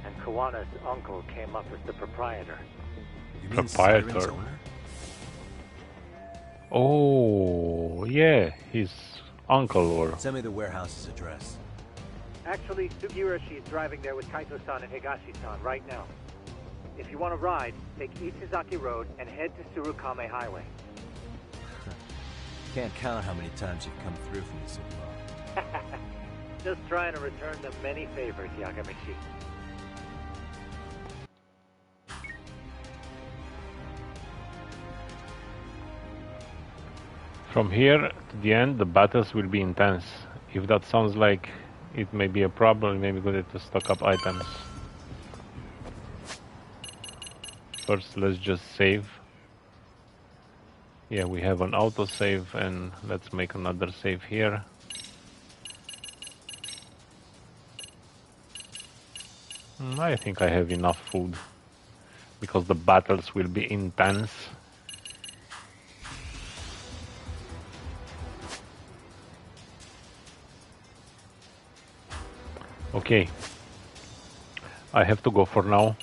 And Kawana's uncle came up as the proprietor. You mean Proprietor? Siren's owner? Oh, yeah, his uncle or... Send me the warehouse's address. Actually, Sugirashi is driving there with Kaito-san and Higashi-san right now. If you want to ride, take Ichizaki Road and head to Tsurukame Highway. Can't count how many times you've come through for me so far. Just trying to return the many favors, Yagami-shi. From here to the end, the battles will be intense. If that sounds like it may be a problem, it may be good to stock up items. First, let's just save. Yeah, we have an autosave, and let's make another save here. I think I have enough food, because the battles will be intense. Okay, I have to go for now.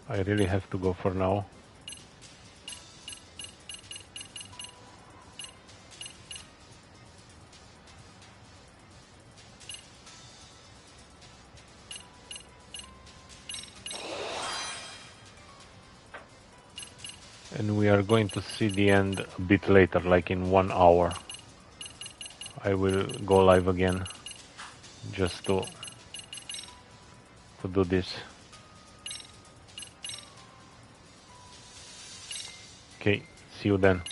I really have to go for now. And we are going to see the end a bit later, like in 1 hour. I will go live again, just to do this. Okay, see you then.